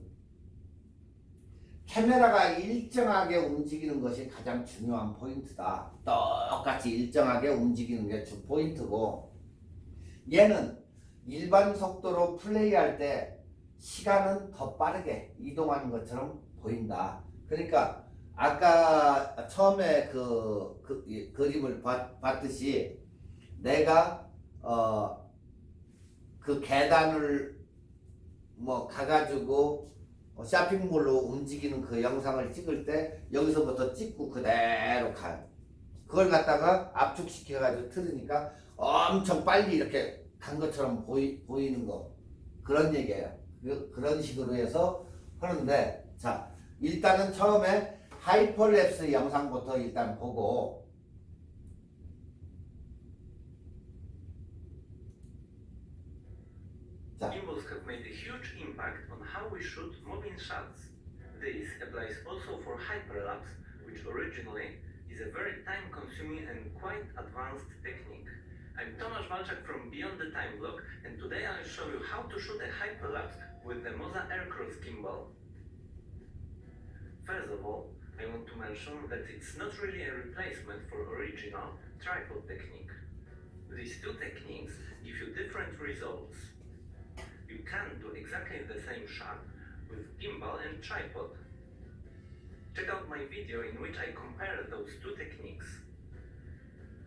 카메라가 일정하게 움직이는 것이 가장 중요한 포인트다. 똑같이 일정하게 움직이는 게 주 포인트고, 얘는 일반 속도로 플레이할 때 시간은 더 빠르게 이동하는 것처럼 보인다. 그러니까 아까 처음에 이 그림을 봤듯이 내가 그 계단을 뭐 가가지고 쇼핑몰로 움직이는 그 영상을 찍을 때 여기서부터 찍고 그대로 가요. 그걸 갖다가 압축시켜가지고 틀으니까 엄청 빨리 이렇게 간 것처럼 보이는 거, 그런 얘기예요. 그런 식으로 해서 하는데, 자, 일단은 처음에 하이퍼랩스 영상부터 일단 보고,
Gimbals have made a huge impact on how we shoot moving shots. This applies also for hyperlapse, which originally is a very time-consuming and quite advanced technique. I'm Tomasz Walczak from Beyond the Time Block, and today I'll show you how to shoot a hyperlapse with the Moza Aircross gimbal. First of all, I want to mention that it's not really a replacement for original tripod technique. These two techniques give you different results. You can do exactly the same shot with gimbal and tripod. Check out my video in which I compare those two techniques.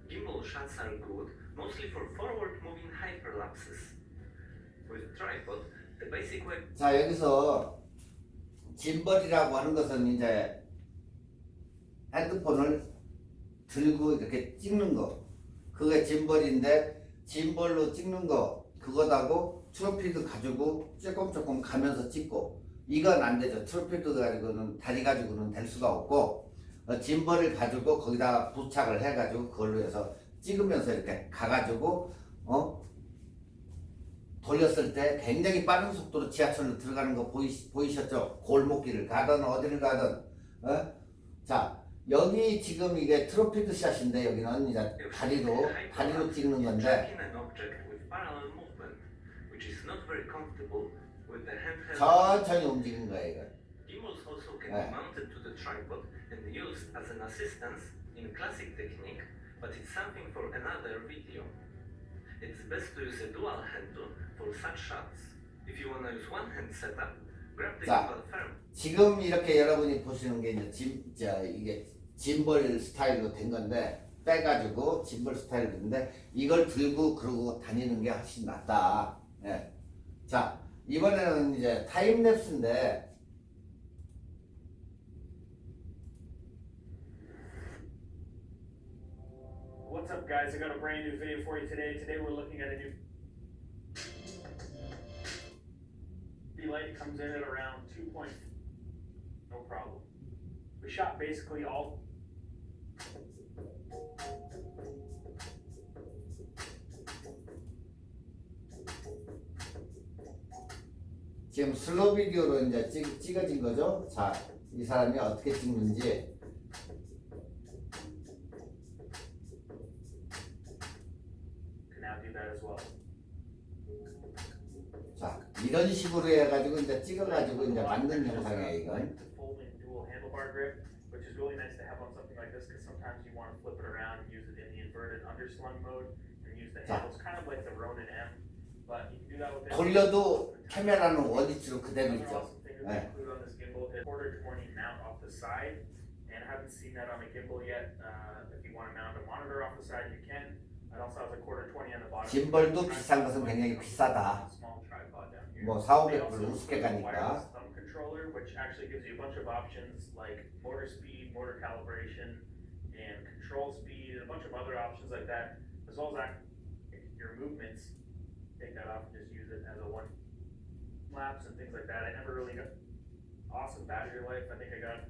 Gimbal shots are good mostly for forward moving hyperlapses. With tripod, the basic way.
자, 여기서 짐벌이라고 하는 것은 이제 핸드폰을 들고 이렇게 찍는 거, 그게 짐벌인데, 짐벌로 찍는 거 그거다고 트로피드 가지고 조금 가면서 찍고, 이건 안 되죠. 트로피드 가지고는, 다리 가지고는 될 수가 없고, 짐벌을 가지고 거기다 부착을 해가지고 그걸로 해서 찍으면서 이렇게 가가지고 돌렸을 때 굉장히 빠른 속도로 지하철로 들어가는 거 보이셨죠? 골목길을 가든 어디를 가든. 자, 여기 지금 이게 트로피드 샷인데, 여기는 이제 다리로 찍는 건데, 천천히 움직이는 거예요, 이거.
Gimbals also can be mounted to the tripod and used as an assistance in classic technique, but it's something for another video. It's best to use a dual handle for such shots. If you want to use one hand setup, grab the gimbal firm.
지금 이렇게 여러분이 보시는 게 이제 이게 짐벌 스타일로 된 건데, 빼가지고 짐벌 스타일로 됐는데, 이걸 들고 그러고 다니는 게 훨씬 낫다. 예. 자, 이번에는 이제 타임랩스인데,
What's up, guys? I got a brand new video for you today. Today we're looking at a new light. Comes in at around 2 point. No problem. We shot basically all.
지금 슬로우 비디오로 이제 찍어진 거죠. 자, 이 사람이 어떻게 찍는지. 자, 이런 식으로 해가지고 이제 찍어가지고 이제 만든 영상이에요, 이건.
Which is really nice to have on something like this because sometimes you want to flip it around and use it in the inverted underslung mode and use the handles kind of like the Ronin M. But you can do that with
돌려도 카메라는 원위치로 그대로 있죠.
네. Included on this gimbal is quarter 20 mount off the side, and I haven't seen that on the gimbal yet. If you want to mount a monitor off the side, you can. It also has a quarter 20 on the bottom.
짐벌도 비싼 것은 굉장히 비싸다. 뭐 4,500불 우습게 가니까.
Controller, which actually gives you a bunch of options like motor speed, motor calibration, and control speed, and a bunch of other options like that, as well as your movements. Take that off and just use it as a one lapse and things like that. I never really got awesome battery life. I think I got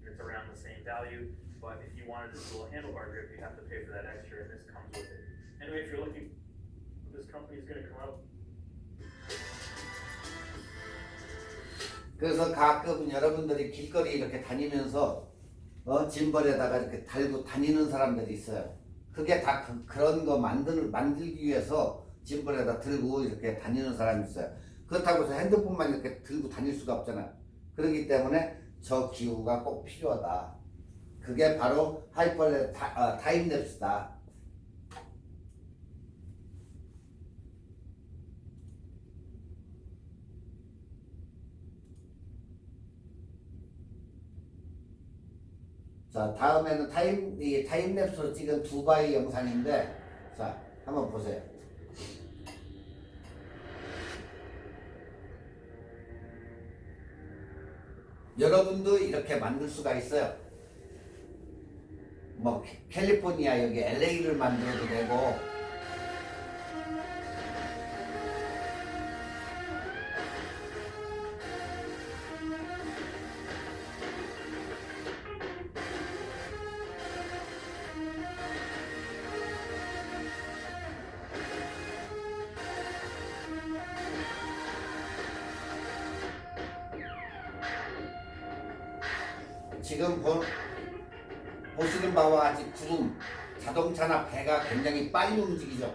it's around the same value, but if you wanted this little handlebar grip, you have to pay for that extra, and this comes with it. Anyway, if you're looking, this company is going to come out.
그래서 가끔 여러분들이 길거리 이렇게 다니면서 짐벌에다가 이렇게 달고 다니는 사람들이 있어요. 그게 다 그런 거 만들기 위해서 짐벌에다 들고 이렇게 다니는 사람이 있어요. 그렇다고 해서 핸드폰만 이렇게 들고 다닐 수가 없잖아요. 그렇기 때문에 저 기구가 꼭 필요하다. 그게 바로 타임랩스다. 자, 다음에는 타임랩스로 찍은 두바이 영상인데, 자, 한번 보세요. 여러분도 이렇게 만들 수가 있어요. 뭐 캘리포니아 여기 LA를 만들어도 되고, 지금 보시는 바와 같이 구름, 자동차나 배가 굉장히 빨리 움직이죠.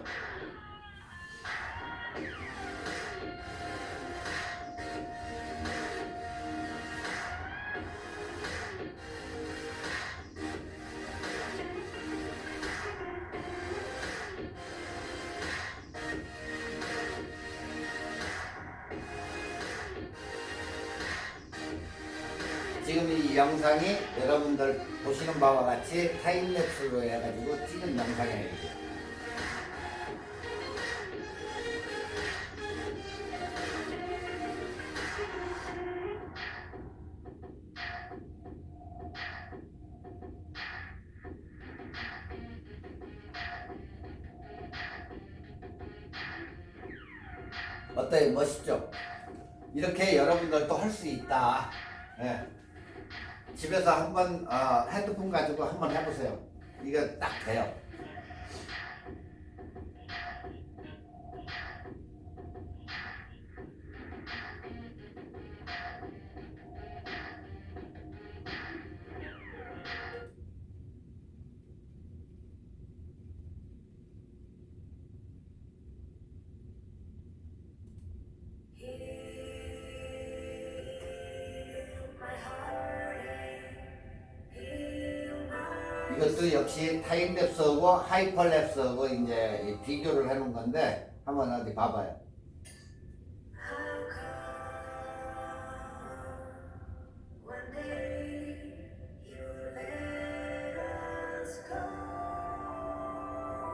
지금 이 영상이 여러분들 보시는 바와 같이 타임랩스로 해가지고 찍은 영상이에요. 어때요? 멋있죠? 이렇게 여러분들도 할 수 있다. 예. 집에서 한번 핸드폰 가지고 한번 해보세요. 이거 딱 돼요. 이것도 역시 타임랩스하고 하이퍼랩스하고 이제 비교를 해놓은 건데 한번 어디 봐봐요.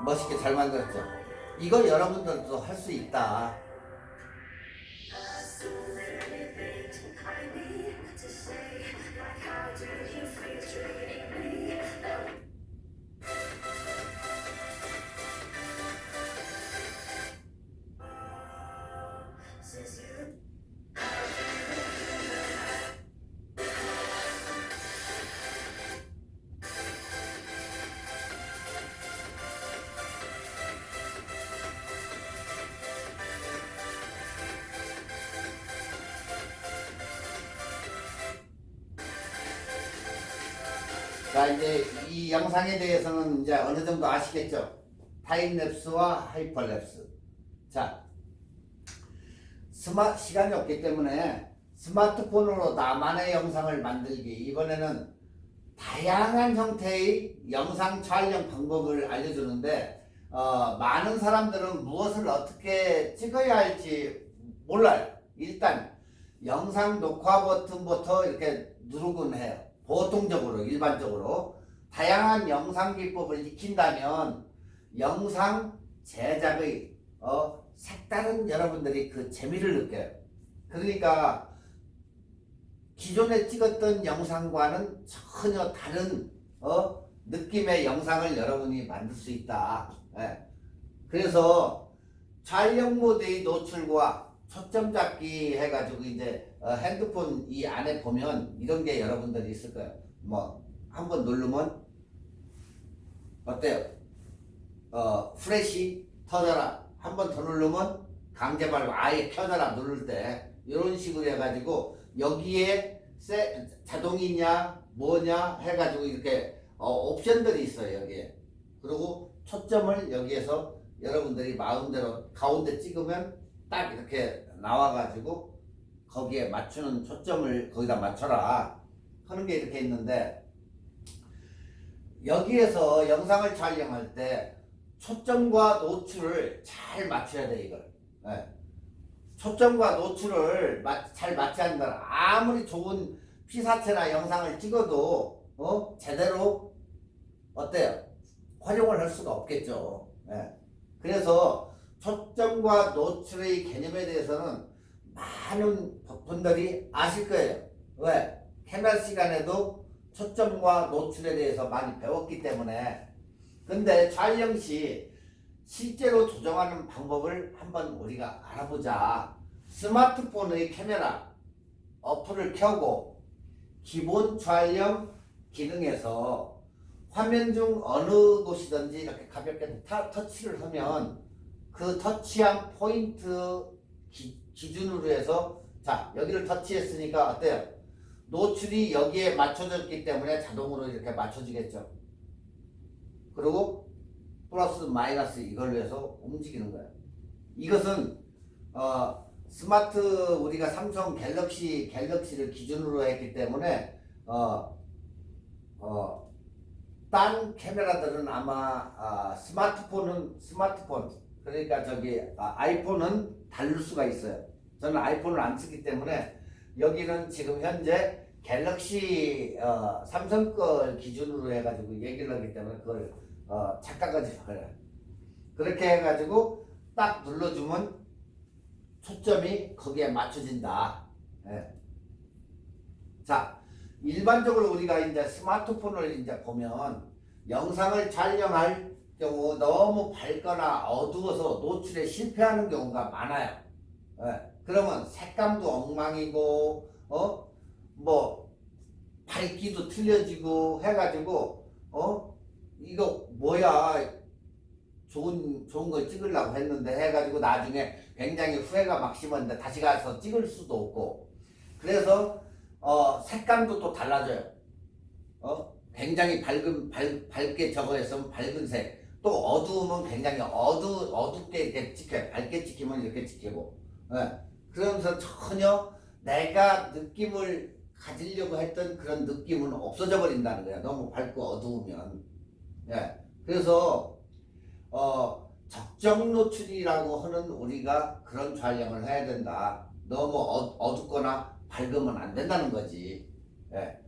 멋있게 잘 만들었죠. 이거 여러분들도 할 수 있다. 자, 이제 이 영상에 대해서는 이제 어느 정도 아시겠죠? 타임랩스와 하이퍼랩스. 자, 시간이 없기 때문에 스마트폰으로 나만의 영상을 만들기. 이번에는 다양한 형태의 영상 촬영 방법을 알려주는데, 많은 사람들은 무엇을 어떻게 찍어야 할지 몰라요. 일단, 영상 녹화 버튼부터 이렇게 누르곤 해요. 보통적으로 일반적으로 다양한 영상 기법을 익힌다면 영상 제작의 색다른 여러분들이 그 재미를 느껴요. 그러니까 기존에 찍었던 영상과는 전혀 다른 느낌의 영상을 여러분이 만들 수 있다. 예. 그래서 촬영 모드의 노출과 초점 잡기 해가지고 이제 핸드폰 이 안에 보면 이런 게 여러분들이 있을 거예요. 뭐 한번 누르면 어때요? 프레시 터져라. 한번 더 누르면 강제 발효 아예 켜져라 누를 때 이런 식으로 해가지고 여기에 자동이냐 뭐냐 해가지고 이렇게 옵션들이 있어요 여기에. 그리고 초점을 여기에서 여러분들이 마음대로 가운데 찍으면 딱 이렇게 나와가지고 거기에 맞추는 초점을 거기다 맞춰라. 하는 게 이렇게 있는데, 여기에서 영상을 촬영할 때 초점과 노출을 잘 맞춰야 돼, 이걸. 예. 초점과 노출을 잘 맞지 않는다. 아무리 좋은 피사체나 영상을 찍어도 제대로 어때요? 활용을 할 수가 없겠죠. 예. 그래서 초점과 노출의 개념에 대해서는 많은 분들이 아실 거예요. 왜? 캐메라 시간에도 초점과 노출에 대해서 많이 배웠기 때문에. 근데 촬영 시 실제로 조정하는 방법을 한번 우리가 알아보자. 스마트폰의 캐메라 어플을 켜고 기본 촬영 기능에서 화면 중 어느 곳이든지 이렇게 가볍게 터치를 하면 그 터치한 포인트 기준으로 해서, 자, 여기를 터치했으니까 어때요? 노출이 여기에 맞춰졌기 때문에 자동으로 이렇게 맞춰지겠죠. 그리고 플러스 마이너스 이걸로 해서 움직이는 거예요. 이것은 스마트, 우리가 삼성 갤럭시를 기준으로 했기 때문에 딴 카메라들은 아마 스마트폰 그러니까 저기 아이폰은 다를 수가 있어요. 저는 아이폰을 안 쓰기 때문에 여기는 지금 현재 갤럭시 삼성 걸 기준으로 해가지고 얘기를 하기 때문에 그걸 착각하지 말아요. 그렇게 해가지고 딱 눌러주면 초점이 거기에 맞춰진다. 예. 자, 일반적으로 우리가 이제 스마트폰을 이제 보면 영상을 촬영할 경우 너무 밝거나 어두워서 노출에 실패하는 경우가 많아요. 예. 그러면 색감도 엉망이고 뭐 밝기도 틀려지고 해가지고 이거 뭐야, 좋은 걸 찍으려고 했는데 해가지고 나중에 굉장히 후회가 막 심한데 다시 가서 찍을 수도 없고. 그래서 색감도 또 달라져요. 굉장히 밝게 저거 했으면 밝은 색, 또 어두우면 굉장히 어둡게 이렇게 찍혀요. 밝게 찍히면 이렇게 찍히고. 예. 그러면서 전혀 내가 느낌을 가지려고 했던 그런 느낌은 없어져 버린다는 거야. 너무 밝고 어두우면. 예. 그래서 적정 노출이라고 하는 우리가 그런 촬영을 해야 된다. 너무 어둡거나 밝으면 안 된다는 거지. 예.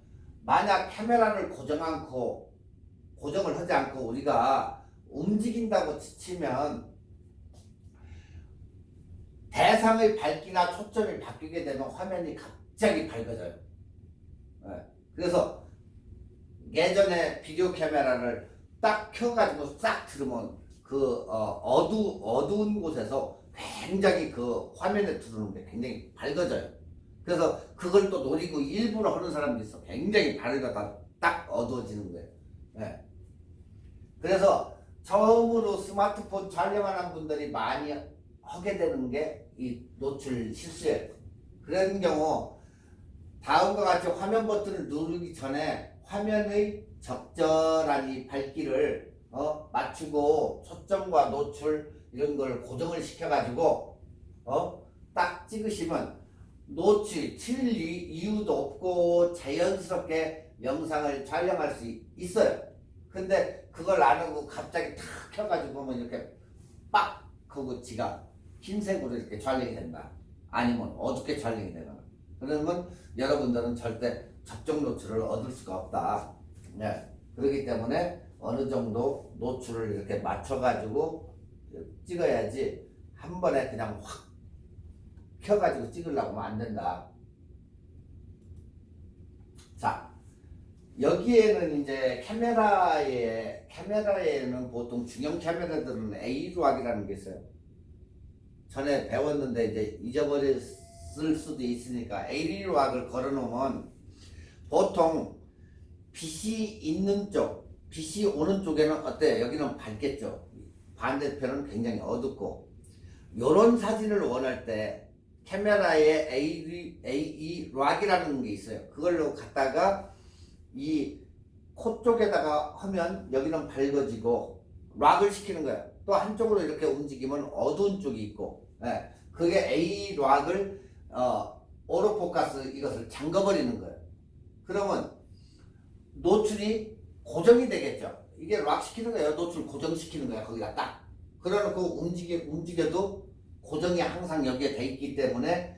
만약 카메라를 고정을 하지 않고 우리가 움직인다고 치면 대상의 밝기나 초점이 바뀌게 되면 화면이 갑자기 밝아져요. 예. 그래서 예전에 비디오 카메라를 딱 켜가지고 싹 들으면 그 어두운 곳에서 굉장히 그 화면에 들어오는 게 굉장히 밝아져요. 그래서 그걸 또 노리고 일부러 하는 사람도 있어. 굉장히 밝아다 딱 어두워지는 거예요. 예. 그래서 처음으로 스마트폰 촬영하는 분들이 많이 하게 되는 게 이 노출 실수예요. 그런 경우 다음과 같이 화면 버튼을 누르기 전에 화면의 적절한 이 밝기를 맞추고 초점과 노출 이런 걸 고정을 시켜가지고 딱 찍으시면 노출 칠 이유도 없고 자연스럽게 영상을 촬영할 수 있어요. 근데 그걸 안 하고 갑자기 탁 켜가지고 보면 이렇게 빡 하고 지가 흰색으로 이렇게 촬영이 된다. 아니면 어둡게 촬영이 되거나. 그러면 여러분들은 절대 적정 노출을 얻을 수가 없다. 네. 그렇기 때문에 어느 정도 노출을 이렇게 맞춰가지고 찍어야지 한 번에 그냥 확 켜가지고 찍으려고 하면 안 된다. 자, 여기에는 이제 카메라에는 보통 중형 카메라들은 A-락이라는 게 있어요. 전에 배웠는데 이제 잊어버렸을 수도 있으니까 A-락을 걸어놓으면 보통 빛이 있는 쪽, 빛이 오는 쪽에는 어때요? 여기는 밝겠죠. 반대편은 굉장히 어둡고. 요런 사진을 원할 때 카메라에 AE-락이라는 게 있어요. 그걸로 갖다가 이 코 쪽에다가 하면 여기는 밝아지고 락을 시키는 거예요. 또 한쪽으로 이렇게 움직이면 어두운 쪽이 있고. 예. 그게 A-락을 오토포커스 이것을 잠궈버리는 거예요. 그러면 노출이 고정이 되겠죠. 이게 락 시키는 거예요. 노출 고정시키는 거야. 거기가 딱. 그래놓고 움직여도 고정이 항상 여기에 돼 있기 때문에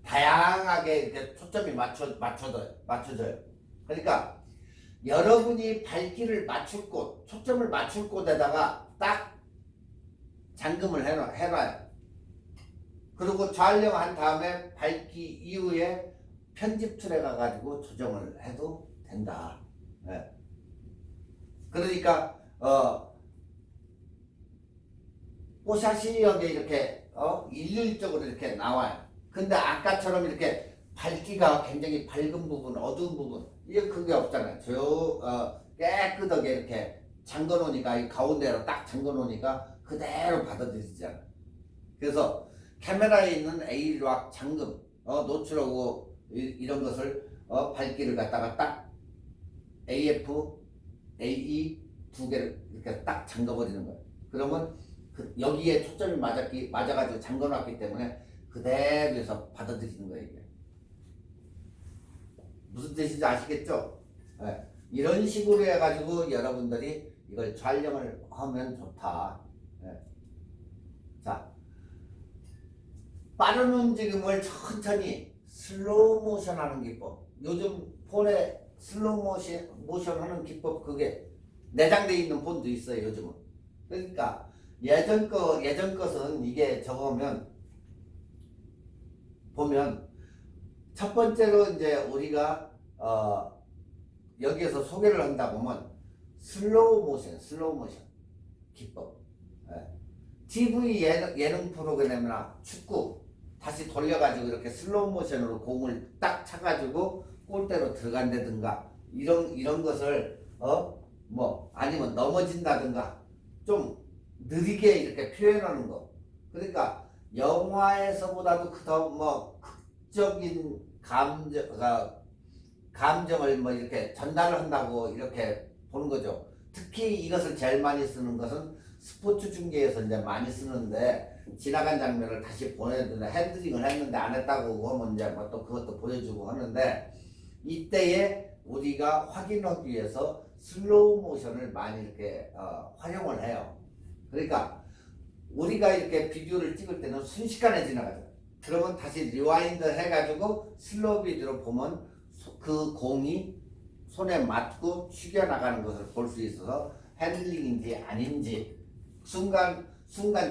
다양하게 이렇게 초점이 맞춰져요. 그러니까 여러분이 발길을 맞출 곳, 초점을 맞출 곳에다가 딱 잠금을 해놔요. 그리고 촬영한 다음에 밝기 이후에 편집 툴에 가가지고 조정을 해도 된다. 네. 그러니까 뽀샤시 여기 이렇게 일률적으로 이렇게 나와요. 근데 아까처럼 이렇게 밝기가 굉장히 밝은 부분, 어두운 부분 이게 그게 없잖아요. 깨끗하게 이렇게 잠궈놓으니까 이 가운데로 딱 잠궈놓으니까 그대로 받아들이잖아요. 그래서 카메라에 있는 A락 잠금, 노출하고 이런 것을 밝기를 갖다가 딱 AF, AE 두 개를 이렇게 딱 잠궈버리는 거예요. 그러면 여기에 초점이 맞아가지고 잠궈놨기 때문에 그대로에서 받아들이는 거예요. 이게. 무슨 뜻인지 아시겠죠? 네. 이런 식으로 해가지고 여러분들이 이걸 촬영을 하면 좋다. 네. 자, 빠른 움직임을 천천히 슬로우 모션 하는 기법. 요즘 폰에 슬로우 모션 하는 기법 그게 내장되어 있는 폰도 있어요. 요즘은. 그러니까 예전 것은 이게 보면 첫 번째로 이제 우리가 여기에서 소개를 한다 보면 슬로우 모션 기법. TV 예능 프로그램이나 축구 다시 돌려가지고 이렇게 슬로우 모션으로 공을 딱 차가지고 골대로 들어간다든가 이런 것을 아니면 넘어진다든가 좀 느리게 이렇게 표현하는 거. 그러니까 영화에서보다도 더 극적인 감정을 이렇게 전달을 한다고 이렇게 보는 거죠. 특히 이것을 제일 많이 쓰는 것은 스포츠 중계에서 이제 많이 쓰는데 지나간 장면을 다시 보내는데 핸들링을 했는데 안 했다고 하면 이제 또 그것도 보여주고 하는데 이때에 우리가 확인하기 위해서 슬로우 모션을 많이 이렇게 활용을 해요. 그러니까 우리가 이렇게 비디오를 찍을 때는 순식간에 지나가죠. 그러면 다시 리와인드 해가지고 슬로우 비디오로 보면 그 공이 손에 맞고 튀겨나가는 것을 볼 수 있어서 핸들링인지 아닌지 순간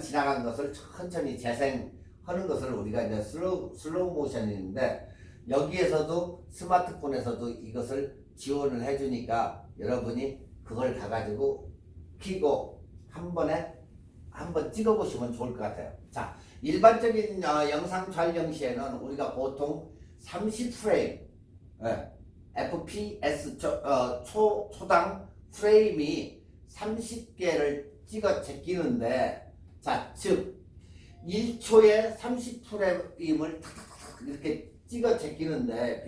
지나간 것을 천천히 재생하는 것을 우리가 이제 슬로우 모션인데 여기에서도 스마트폰에서도 이것을 지원을 해주니까 여러분이 그걸 가가지고 키고 한번 찍어보시면 좋을 것 같아요. 자, 일반적인 영상 촬영 시에는 우리가 보통 30프레임 FPS 초당 프레임이 30개를 찍어 제끼는데 즉 1초에 30프레임을 탁탁탁 이렇게 찍어 제끼는데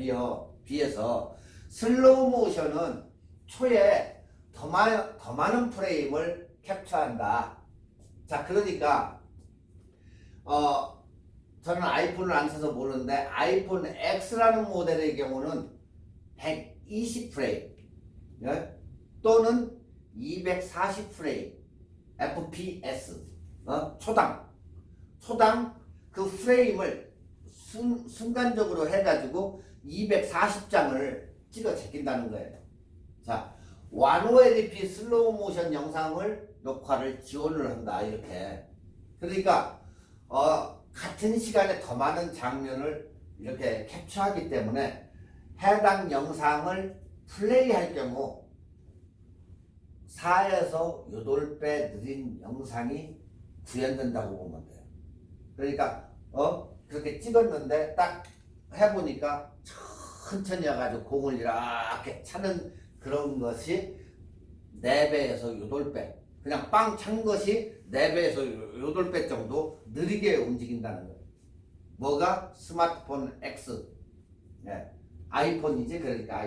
비해서 슬로우 모션은 초에 더 많은 프레임을 캡처한다. 자, 그러니까 저는 아이폰을 안 써서 모르는데 아이폰 X라는 모델의 경우는 120프레임 또는 240프레임 FPS 초당 그 프레임을 순간적으로 해가지고 240장을 찍어 제낀다는 거예요. 자, 1OLP 슬로우 모션 영상을 녹화를 지원을 한다 이렇게. 그러니까 같은 시간에 더 많은 장면을 이렇게 캡처하기 때문에 해당 영상을 플레이할 경우 4에서 8배 느린 영상이 구현된다고 보면 돼요. 그러니까 그렇게 찍었는데 딱 해보니까 천천히 와가지고 공을 이렇게 차는 그런 것이 4배에서 8배 그냥 빵 찬 것이 4배에서 8배 정도 느리게 움직인다는 거예요. 뭐가? 스마트폰 X 아이폰이지. 그러니까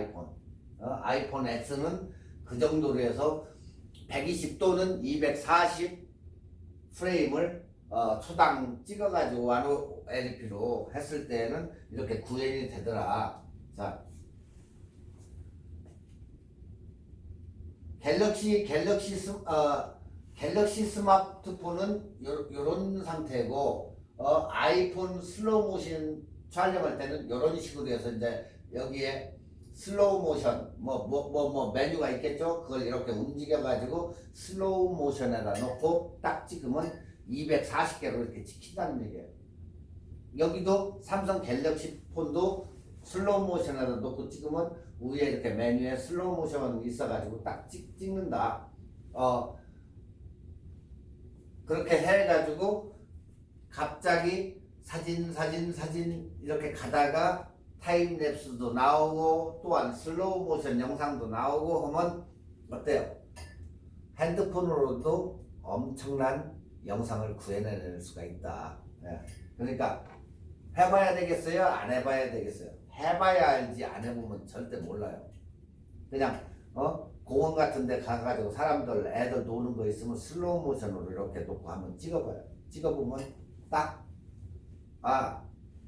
아이폰 X는 그 정도로 해서 120 또는 240 프레임을 초당 찍어가지고 1OLP로 했을 때는 이렇게 구현이 되더라. 자, 갤럭시 스마트폰은 요런 상태고 아이폰 슬로우 모션 촬영할 때는 요런 식으로 해서 이제 여기에 슬로우 모션 뭐 메뉴가 있겠죠. 그걸 이렇게 움직여 가지고 슬로우 모션에다 놓고 딱 찍으면 240개로 이렇게 찍힌다는 얘기예요. 여기도 삼성 갤럭시 폰도 슬로우 모션에다 놓고 찍으면 위에 이렇게 메뉴에 슬로우 모션 있어가지고 딱 찍는다. 그렇게 해가지고 갑자기 사진 이렇게 가다가 타임랩스도 나오고 또한 슬로우 모션 영상도 나오고 하면 어때요? 핸드폰으로도 엄청난 영상을 구해낼 수가 있다. 예. 그러니까 해봐야 되겠어요? 안 해봐야 되겠어요? 해봐야 알지 안 해보면 절대 몰라요. 그냥 공원 같은 데 가가지고 사람들 애들 노는 거 있으면 슬로우 모션으로 이렇게 놓고 한번 찍어봐요. 찍어보면 딱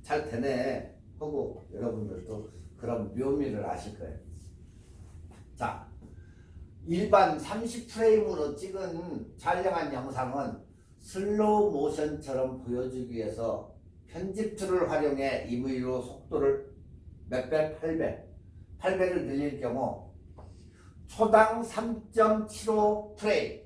잘 되네 하고 여러분들도 그런 묘미를 아실 거예요. 자, 일반 30프레임으로 찍은 촬영한 영상은 슬로우 모션처럼 보여주기 위해서 편집 툴을 활용해 임의로 속도를 몇 배? 8배를 늘릴 경우 초당 3.75 프레임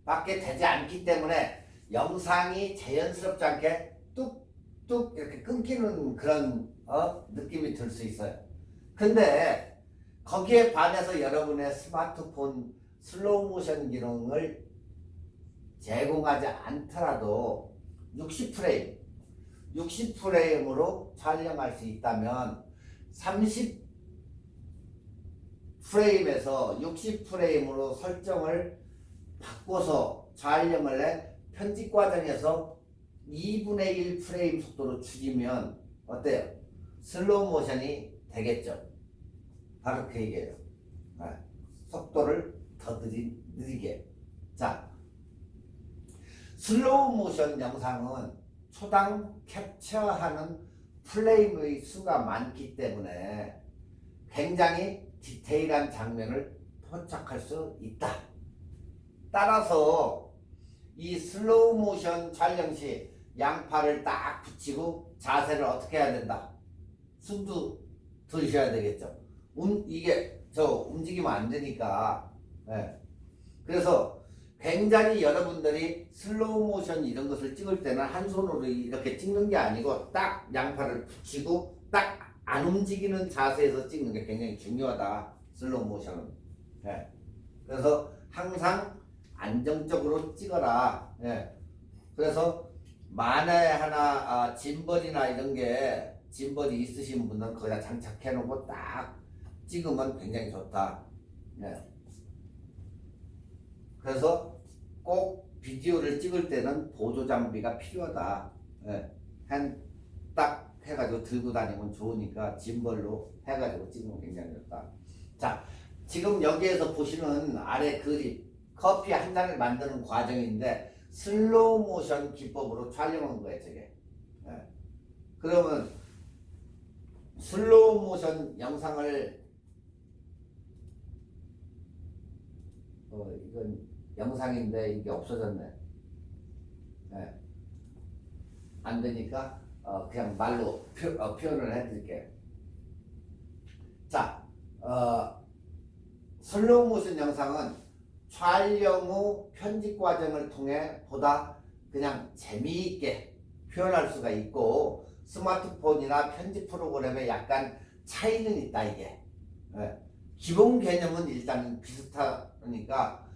밖에 되지 않기 때문에 영상이 자연스럽지 않게 뚝뚝 이렇게 끊기는 그런 느낌이 들 수 있어요. 근데 거기에 반해서 여러분의 스마트폰 슬로우 모션 기능을 제공하지 않더라도 60프레임으로 촬영할 수 있다면 30프레임에서 60프레임으로 설정을 바꿔서 촬영을 해 편집 과정에서 2분의 1 프레임 속도로 줄이면 어때요? 슬로우 모션이 되겠죠. 바로 그 얘기예요. 속도를 더 느리게. 자, 슬로우 모션 영상은 초당 캡처하는 프레임의 수가 많기 때문에 굉장히 디테일한 장면을 포착할 수 있다. 따라서 이 슬로우 모션 촬영 시 양팔을 딱 붙이고 자세를 어떻게 해야 된다? 숨도 들으셔야 되겠죠. 이게 움직이면 안 되니까. 그래서 굉장히 여러분들이 슬로우 모션 이런 것을 찍을 때는 한 손으로 이렇게 찍는 게 아니고 딱 양팔을 붙이고 딱 안 움직이는 자세에서 찍는 게 굉장히 중요하다. 슬로우 모션은. 그래서 항상 안정적으로 찍어라. 그래서 만에 하나 짐벌이나 이런 게 짐벌이 있으신 분은 거기다 장착해 놓고 딱 찍으면 굉장히 좋다. 그래서 꼭 비디오를 찍을 때는 보조 장비가 필요하다. 딱 해가지고 들고 다니면 좋으니까 짐벌로 해가지고 찍으면 굉장히 좋다. 자, 지금 여기에서 보시는 아래 그림 커피 한 잔을 만드는 과정인데 슬로우 모션 기법으로 촬영한 거예요, 저게. 그러면 슬로우 모션 영상을 이건 영상인데 이게 없어졌네. 안 되니까 그냥 말로 표현을 해드릴게요. 자, 슬로우 모션 영상은 촬영 후 편집 과정을 통해 보다 그냥 재미있게 표현할 수가 있고 스마트폰이나 편집 프로그램에 약간 차이는 있다 이게. 기본 개념은 일단 비슷하니까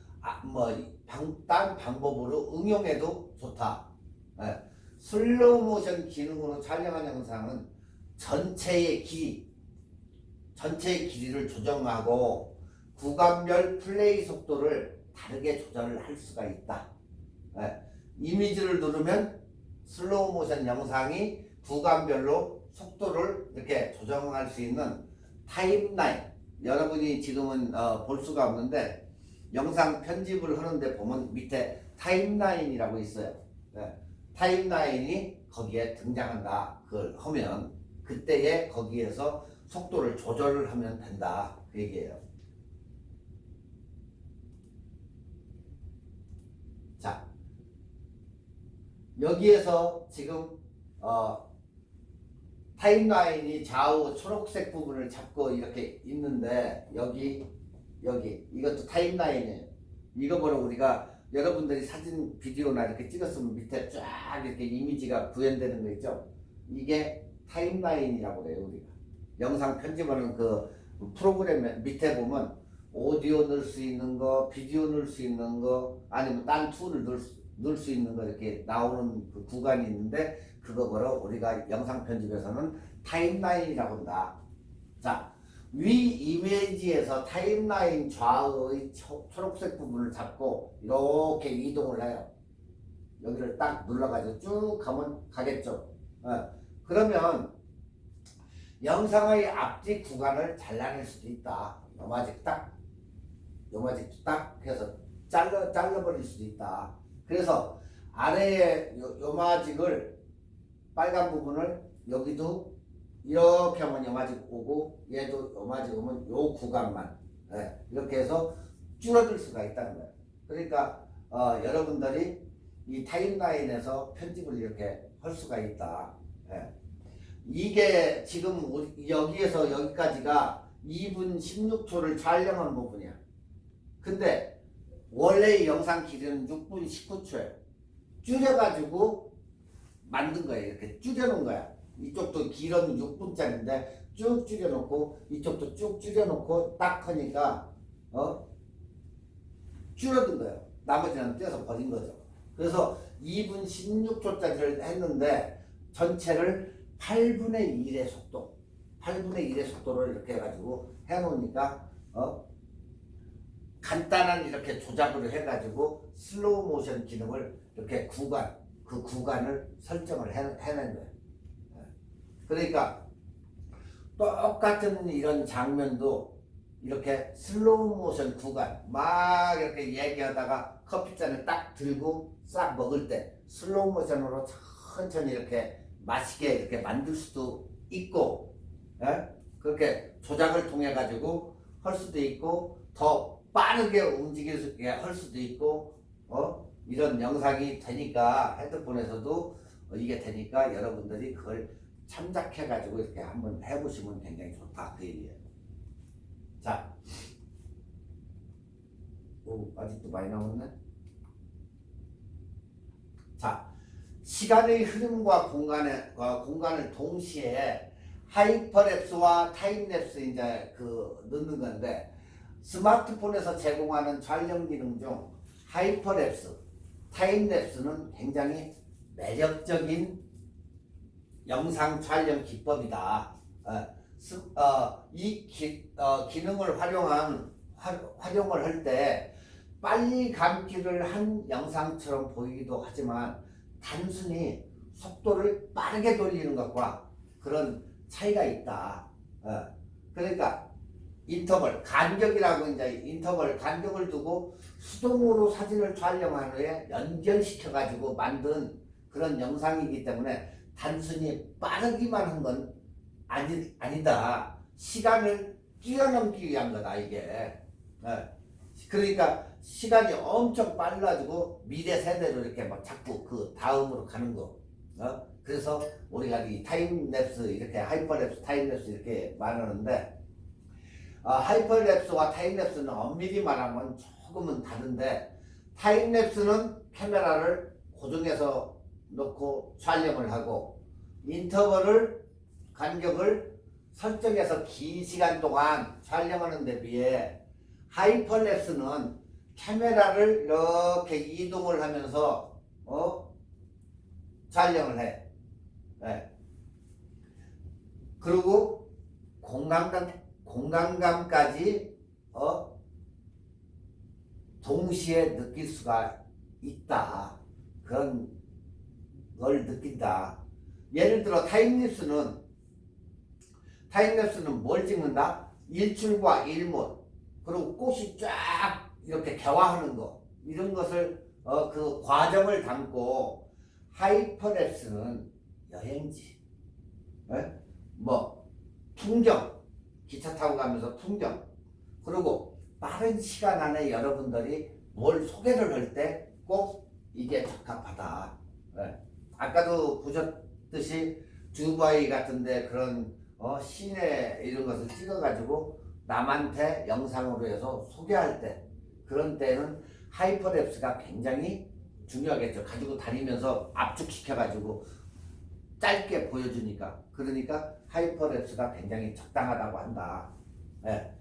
딴 방법으로 응용해도 좋다. 슬로우 모션 기능으로 촬영한 영상은 전체의 길이를 조정하고 구간별 플레이 속도를 다르게 조절을 할 수가 있다. 이미지를 누르면 슬로우 모션 영상이 구간별로 속도를 이렇게 조정할 수 있는 타임라인. 여러분이 지금은 볼 수가 없는데 영상 편집을 하는데 보면 밑에 타임라인이라고 있어요. 타임라인이 거기에 등장한다. 그걸 하면 그때에 거기에서 속도를 조절을 하면 된다. 그 얘기예요. 자, 여기에서 지금 타임라인이 좌우 초록색 부분을 잡고 이렇게 있는데 여기 이것도 타임라인이에요. 이거 보러 우리가 여러분들이 사진 비디오나 이렇게 찍었으면 밑에 쫙 이렇게 이미지가 구현되는 거 있죠. 이게 타임라인이라고 해요. 우리가 영상 편집하는 그 프로그램 밑에 보면 오디오 넣을 수 있는 거, 비디오 넣을 수 있는 거, 아니면 딴 툴을 넣을 수 있는 거 이렇게 나오는 그 구간이 있는데 그거 보러 우리가 영상 편집에서는 타임라인이라고 한다. 자, 위 이미지에서 타임라인 좌의 초록색 부분을 잡고 이렇게 이동을 해요. 여기를 딱 눌러가지고 쭉 가면 가겠죠. 그러면 영상의 앞뒤 구간을 잘라낼 수도 있다. 요마직 딱 해서 잘라버릴 수도 있다. 그래서 아래에 요마직을 빨간 부분을 여기도 이렇게 하면 요마직 오고 얘도 요마직 오면 요 구간만 이렇게 해서 줄어들 수가 있다는 거예요. 그러니까 여러분들이 이 타임라인에서 편집을 이렇게 할 수가 있다. 이게 지금 여기에서 여기까지가 2분 16초를 촬영한 부분이야. 근데 원래 영상 길이는 6분 19초예요. 줄여가지고 만든 거예요. 이렇게 줄여놓은 거야. 이쪽도 길어는 6분짜리인데 쭉 줄여놓고 이쪽도 쭉 줄여놓고 딱 하니까 줄어든 거예요. 나머지는 떼서 버린 거죠. 그래서 2분 16초짜리를 했는데 전체를 8분의 1의 속도, 8분의 1의 속도로 이렇게 해가지고 해놓으니까 간단한 이렇게 조작을 해가지고 슬로우 모션 기능을 이렇게 그 구간을 설정을 해낸 거예요. 그러니까 똑같은 이런 장면도 이렇게 슬로우 모션 구간 막 이렇게 얘기하다가 커피잔을 딱 들고 싹 먹을 때 슬로우 모션으로 천천히 이렇게 맛있게 이렇게 만들 수도 있고, 그렇게 조작을 통해 가지고 할 수도 있고 더 빠르게 움직이게 할 수도 있고, 이런 영상이 되니까 핸드폰에서도 이게 되니까 여러분들이 그걸 참작해 가지고 이렇게 한번 해보시면 굉장히 좋다 그 얘기예요. 자, 아직도 많이 남았네. 자, 시간의 흐름과 공간을 동시에 하이퍼랩스와 타임랩스 이제 넣는 건데 스마트폰에서 제공하는 촬영 기능 중 하이퍼랩스, 타임랩스는 굉장히 매력적인 영상 촬영 기법이다. 이 기능을 활용을 할 때 빨리 감기를 한 영상처럼 보이기도 하지만 단순히 속도를 빠르게 돌리는 것과 그런 차이가 있다. 그러니까 인터벌, 간격이라고 이제 인터벌, 간격을 두고 수동으로 사진을 촬영한 후에 연결시켜 가지고 만든 그런 영상이기 때문에 단순히 빠르기만 한 건 아니다. 시간을 뛰어넘기 위한 거다 이게. 그러니까 시간이 엄청 빨라지고 미래 세대로 이렇게 막 자꾸 그 다음으로 가는 거. 그래서 우리가 이 타임랩스 이렇게 하이퍼랩스, 타임랩스 이렇게 말하는데 하이퍼랩스와 타임랩스는 엄밀히 말하면 조금은 다른데 타임랩스는 카메라를 고정해서 놓고 촬영을 하고 인터벌을 간격을 설정해서 긴 시간 동안 촬영하는 데 비해 하이퍼랩스는 카메라를 이렇게 이동을 하면서 촬영을 해. 그리고 공간감까지 동시에 느낄 수가 있다. 그런 걸 느낀다. 예를 들어 타임랩스는 뭘 찍는다? 일출과 일몰 그리고 꽃이 쫙 이렇게 개화하는 거 이런 것을 그 과정을 담고 하이퍼랩스는 여행지, 뭐 풍경, 기차 타고 가면서 풍경 그리고 빠른 시간 안에 여러분들이 뭘 소개를 할 때 꼭 이게 적합하다. 예. 아까도 보셨듯이 두바이 같은데 그런 시내 이런 것을 찍어가지고 남한테 영상으로 해서 소개할 때 그런 때는 하이퍼랩스가 굉장히 중요하겠죠. 가지고 다니면서 압축시켜가지고 짧게 보여주니까 그러니까 하이퍼랩스가 굉장히 적당하다고 한다. 예.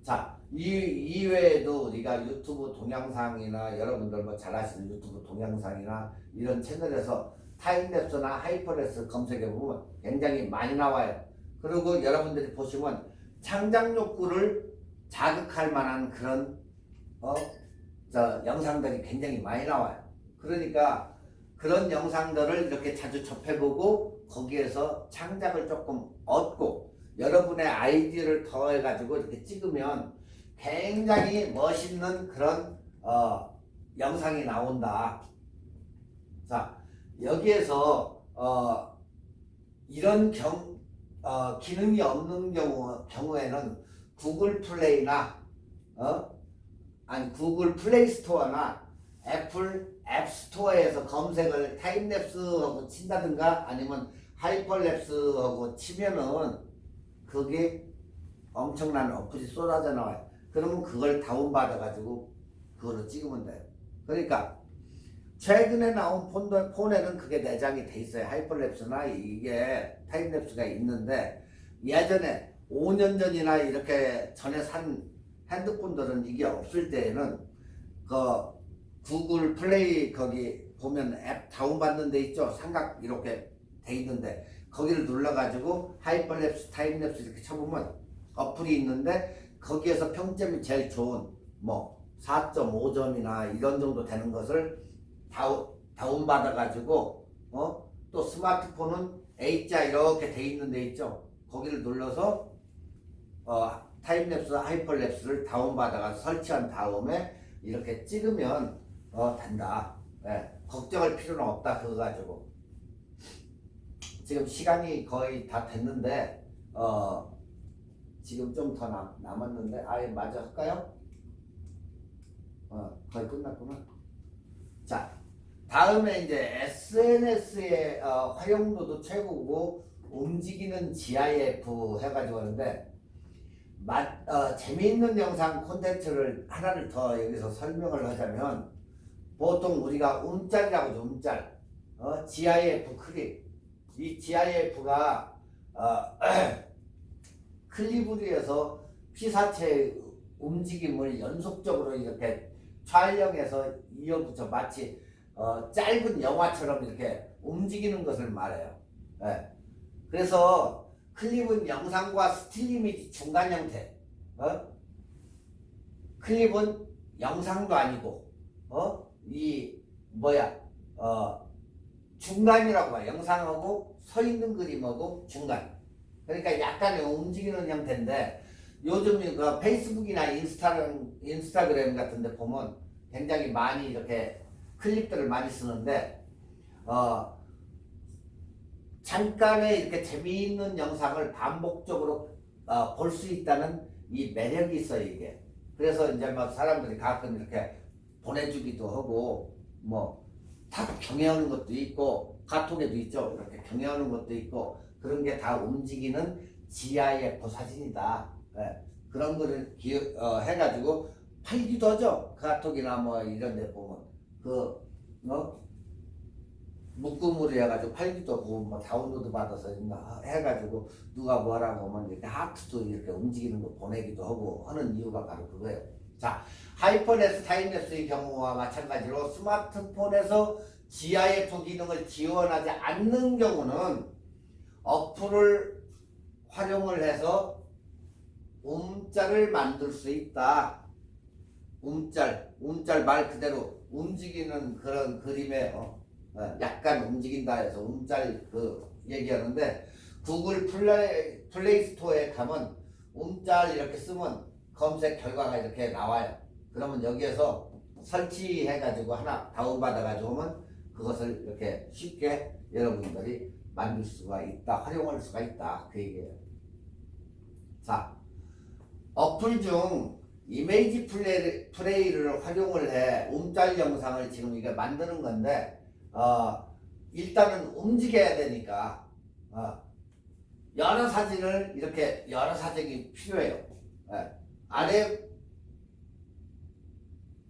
자, 이 외에도 우리가 유튜브 동영상이나 여러분들 뭐 잘 아시는 유튜브 동영상이나 이런 채널에서 타임랩스나 하이퍼랩스 검색해 보면 굉장히 많이 나와요. 그리고 여러분들이 보시면 창작 욕구를 자극할 만한 그런 영상들이 굉장히 많이 나와요. 그러니까 그런 영상들을 이렇게 자주 접해보고 거기에서 창작을 조금 얻고 여러분의 아이디어를 더해가지고 이렇게 찍으면 굉장히 멋있는 그런 영상이 나온다. 자, 여기에서 이런 기능이 없는 경우에는 구글 플레이나 구글 플레이 스토어나 애플 앱 스토어에서 검색을 타임랩스하고 친다든가 아니면 하이퍼랩스하고 치면은 그게 엄청난 어플이 쏟아져 나와요. 그러면 그걸 다운받아 가지고 그걸로 찍으면 돼요. 그러니까 최근에 나온 폰에는 그게 내장이 돼 있어요. 하이퍼랩스나 이게 타임랩스가 있는데 예전에 5년 전이나 이렇게 전에 산 핸드폰들은 이게 없을 때에는 그 구글 플레이 거기 보면 앱 다운받는 데 있죠. 삼각 이렇게 돼 있는데 거기를 눌러가지고 하이퍼랩스, 타임랩스 이렇게 쳐보면 어플이 있는데 거기에서 평점이 제일 좋은 뭐 4.5점이나 이런 정도 되는 것을 다운받아가지고 또 스마트폰은 A자 이렇게 돼 있는 데 있죠. 거기를 눌러서 타임랩스, 하이퍼랩스를 다운받아가 설치한 다음에 이렇게 찍으면 된다. 네, 걱정할 필요는 없다. 그거 가지고 지금 시간이 거의 다 됐는데 지금 좀 더 남았는데 아예 마저 할까요? 거의 끝났구나. 자, 다음에 이제 SNS의 활용도도 최고고 움직이는 GIF 해가지고 하는데 재미있는 영상 콘텐츠를 하나를 더 여기서 설명을 하자면 보통 우리가 움짤이라고 하죠. 움짤 GIF 클립 이 GIF가 클립으로해서 피사체의 움직임을 연속적으로 이렇게 촬영해서 이어붙여 마치 짧은 영화처럼 이렇게 움직이는 것을 말해요. 네. 그래서 클립은 영상과 스틸 이미지 중간 형태. 클립은 영상도 아니고 중간이라고 봐요. 영상하고 서 있는 그림하고 중간. 그러니까 약간의 움직이는 형태인데 요즘 그 페이스북이나 인스타그램 같은 데 보면 굉장히 많이 이렇게 클립들을 많이 쓰는데 잠깐의 이렇게 재미있는 영상을 반복적으로 볼 수 있다는 이 매력이 있어요, 이게. 그래서 이제 막 사람들이 가끔 이렇게 보내주기도 하고 탁 경애하는 것도 있고 카톡에도 있죠. 이렇게 경애하는 것도 있고 그런 게 다 움직이는 GIF 사진이다. 네. 그런 거를 해가지고 팔기도 하죠. 카톡이나 뭐 이런 데 보면 묶음으로 해가지고 팔기도 하고 뭐 다운로드 받아서 해가지고 누가 뭐라고 하면 이렇게 하트도 이렇게 움직이는 거 보내기도 하고 하는 이유가 바로 그거예요. 자, 하이퍼랩스, 타임랩스의 경우와 마찬가지로 스마트폰에서 GIF 기능을 지원하지 않는 경우는 어플을 활용을 해서 움짤을 만들 수 있다. 움짤 말 그대로 움직이는 그런 그림에 약간 움직인다 해서 움짤 얘기하는데 구글 플레이 스토어에 가면 움짤 이렇게 쓰면 검색 결과가 이렇게 나와요. 그러면 여기에서 설치해 가지고 하나 다운받아 가지고 오면 그것을 이렇게 쉽게 여러분들이 만들 수가 있다, 활용할 수가 있다 그 얘기예요. 자, 어플 중 이미지 플레이를 활용을 해 움짤 영상을 지금 이게 만드는 건데 일단은 움직여야 되니까 여러 사진을 이렇게 여러 사진이 필요해요. 아래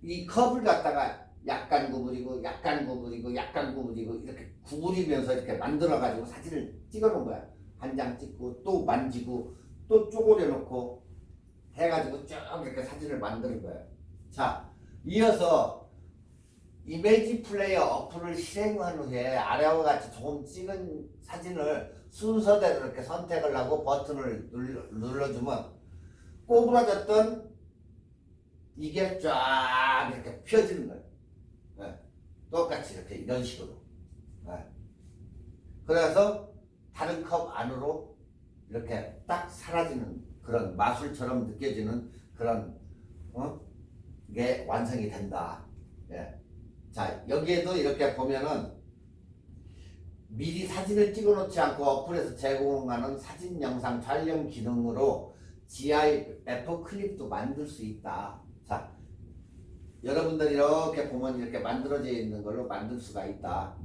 이 컵을 갖다가 약간 구부리고 약간 구부리고 약간 구부리고 이렇게 구부리면서 이렇게 만들어 가지고 사진을 찍어 놓은 거야. 한 장 찍고 또 만지고 또 쪼그려 놓고 해가지고 쭉 이렇게 사진을 만드는 거예요. 자, 이어서 이미지 플레이어 어플을 실행한 후에 아래와 같이 조금 찍은 사진을 순서대로 이렇게 선택을 하고 버튼을 눌러주면 꼬부라졌던 이게 쫙 이렇게 펴지는 거예요. 똑같이 이렇게 이런 식으로. 그래서 다른 컵 안으로 이렇게 딱 사라지는 그런 마술처럼 느껴지는 그런 게 완성이 된다. 자, 여기에도 이렇게 보면은 미리 사진을 찍어 놓지 않고 어플에서 제공하는 사진 영상 촬영 기능으로 GIF 클립도 만들 수 있다. 자, 여러분들 이렇게 보면 이렇게 만들어져 있는 걸로 만들 수가 있다.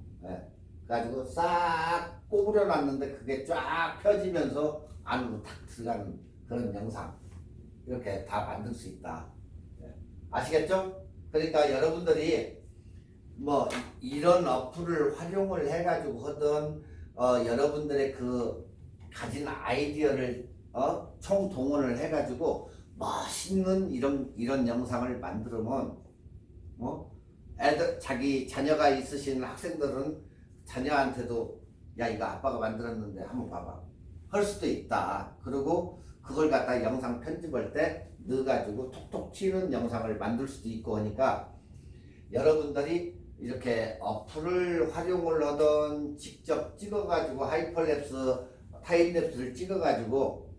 그래가지고 싹 꼬부려 놨는데 그게 쫙 펴지면서 안으로 탁 들어가는 그런 영상 이렇게 다 만들 수 있다. 아시겠죠? 그러니까 여러분들이 뭐 이런 어플을 활용을 해가지고 하던 여러분들의 그 가진 아이디어를 총동원을 해가지고 멋있는 이런 영상을 만들면 애들 자기 자녀가 있으신 학생들은 자녀한테도 야 이거 아빠가 만들었는데 한번 봐봐 할 수도 있다. 그리고 그걸 갖다 영상 편집할 때 넣어가지고 톡톡 튀는 영상을 만들 수도 있고 하니까 여러분들이 이렇게 어플을 활용을 하던 직접 찍어가지고 하이퍼랩스 타임랩스를 찍어가지고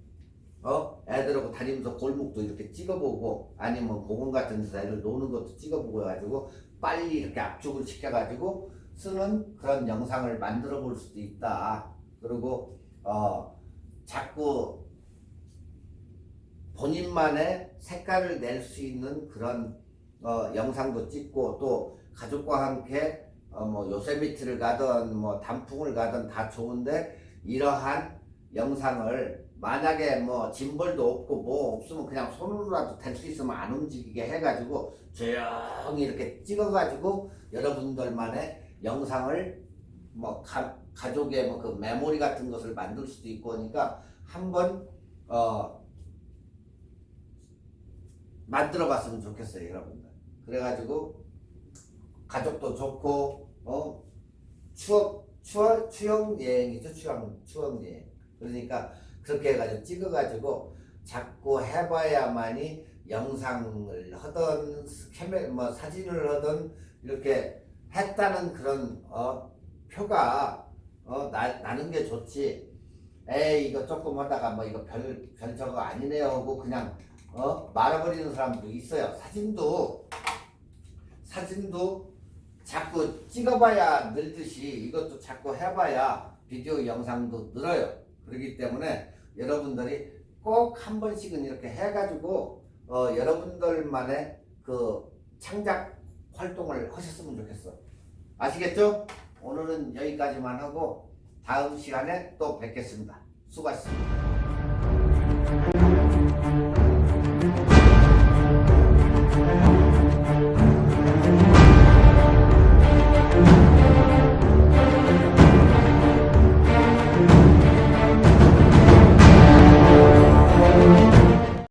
애들하고 다니면서 골목도 이렇게 찍어보고 아니면 공원 같은 데서 애들 노는 것도 찍어보고 해가지고 빨리 이렇게 압축을 시켜가지고 쓰는 그런 영상을 만들어 볼 수도 있다. 그리고 자꾸 본인만의 색깔을 낼 수 있는 그런 영상도 찍고 또 가족과 함께 뭐 요세미티를 가든 뭐 단풍을 가든 다 좋은데 이러한 영상을 만약에 뭐 짐벌도 없고 뭐 없으면 그냥 손으로라도 될 수 있으면 안 움직이게 해가지고 조용히 이렇게 찍어가지고 여러분들만의 영상을 뭐 가족의 뭐 그 메모리 같은 것을 만들 수도 있고 하니까 한번 만들어 봤으면 좋겠어요, 여러분들. 그래가지고 가족도 좋고 추억 여행이죠. 추억 여행. 그러니까 그렇게 해가지고 찍어가지고 자꾸 해봐야만이 영상을 하던 뭐 사진을 하던 이렇게 했다는 그런 표가 나는 게 좋지. 에이 이거 조금 하다가 뭐 이거 별 저거 아니네요 하고 그냥 말아버리는 사람도 있어요. 사진도 자꾸 찍어봐야 늘듯이 이것도 자꾸 해봐야 비디오 영상도 늘어요. 그렇기 때문에 여러분들이 꼭 한 번씩은 이렇게 해가지고 여러분들만의 그 창작 활동을 하셨으면 좋겠어. 아시겠죠? 오늘은 여기까지만 하고 다음 시간에 또 뵙겠습니다. 수고하셨습니다.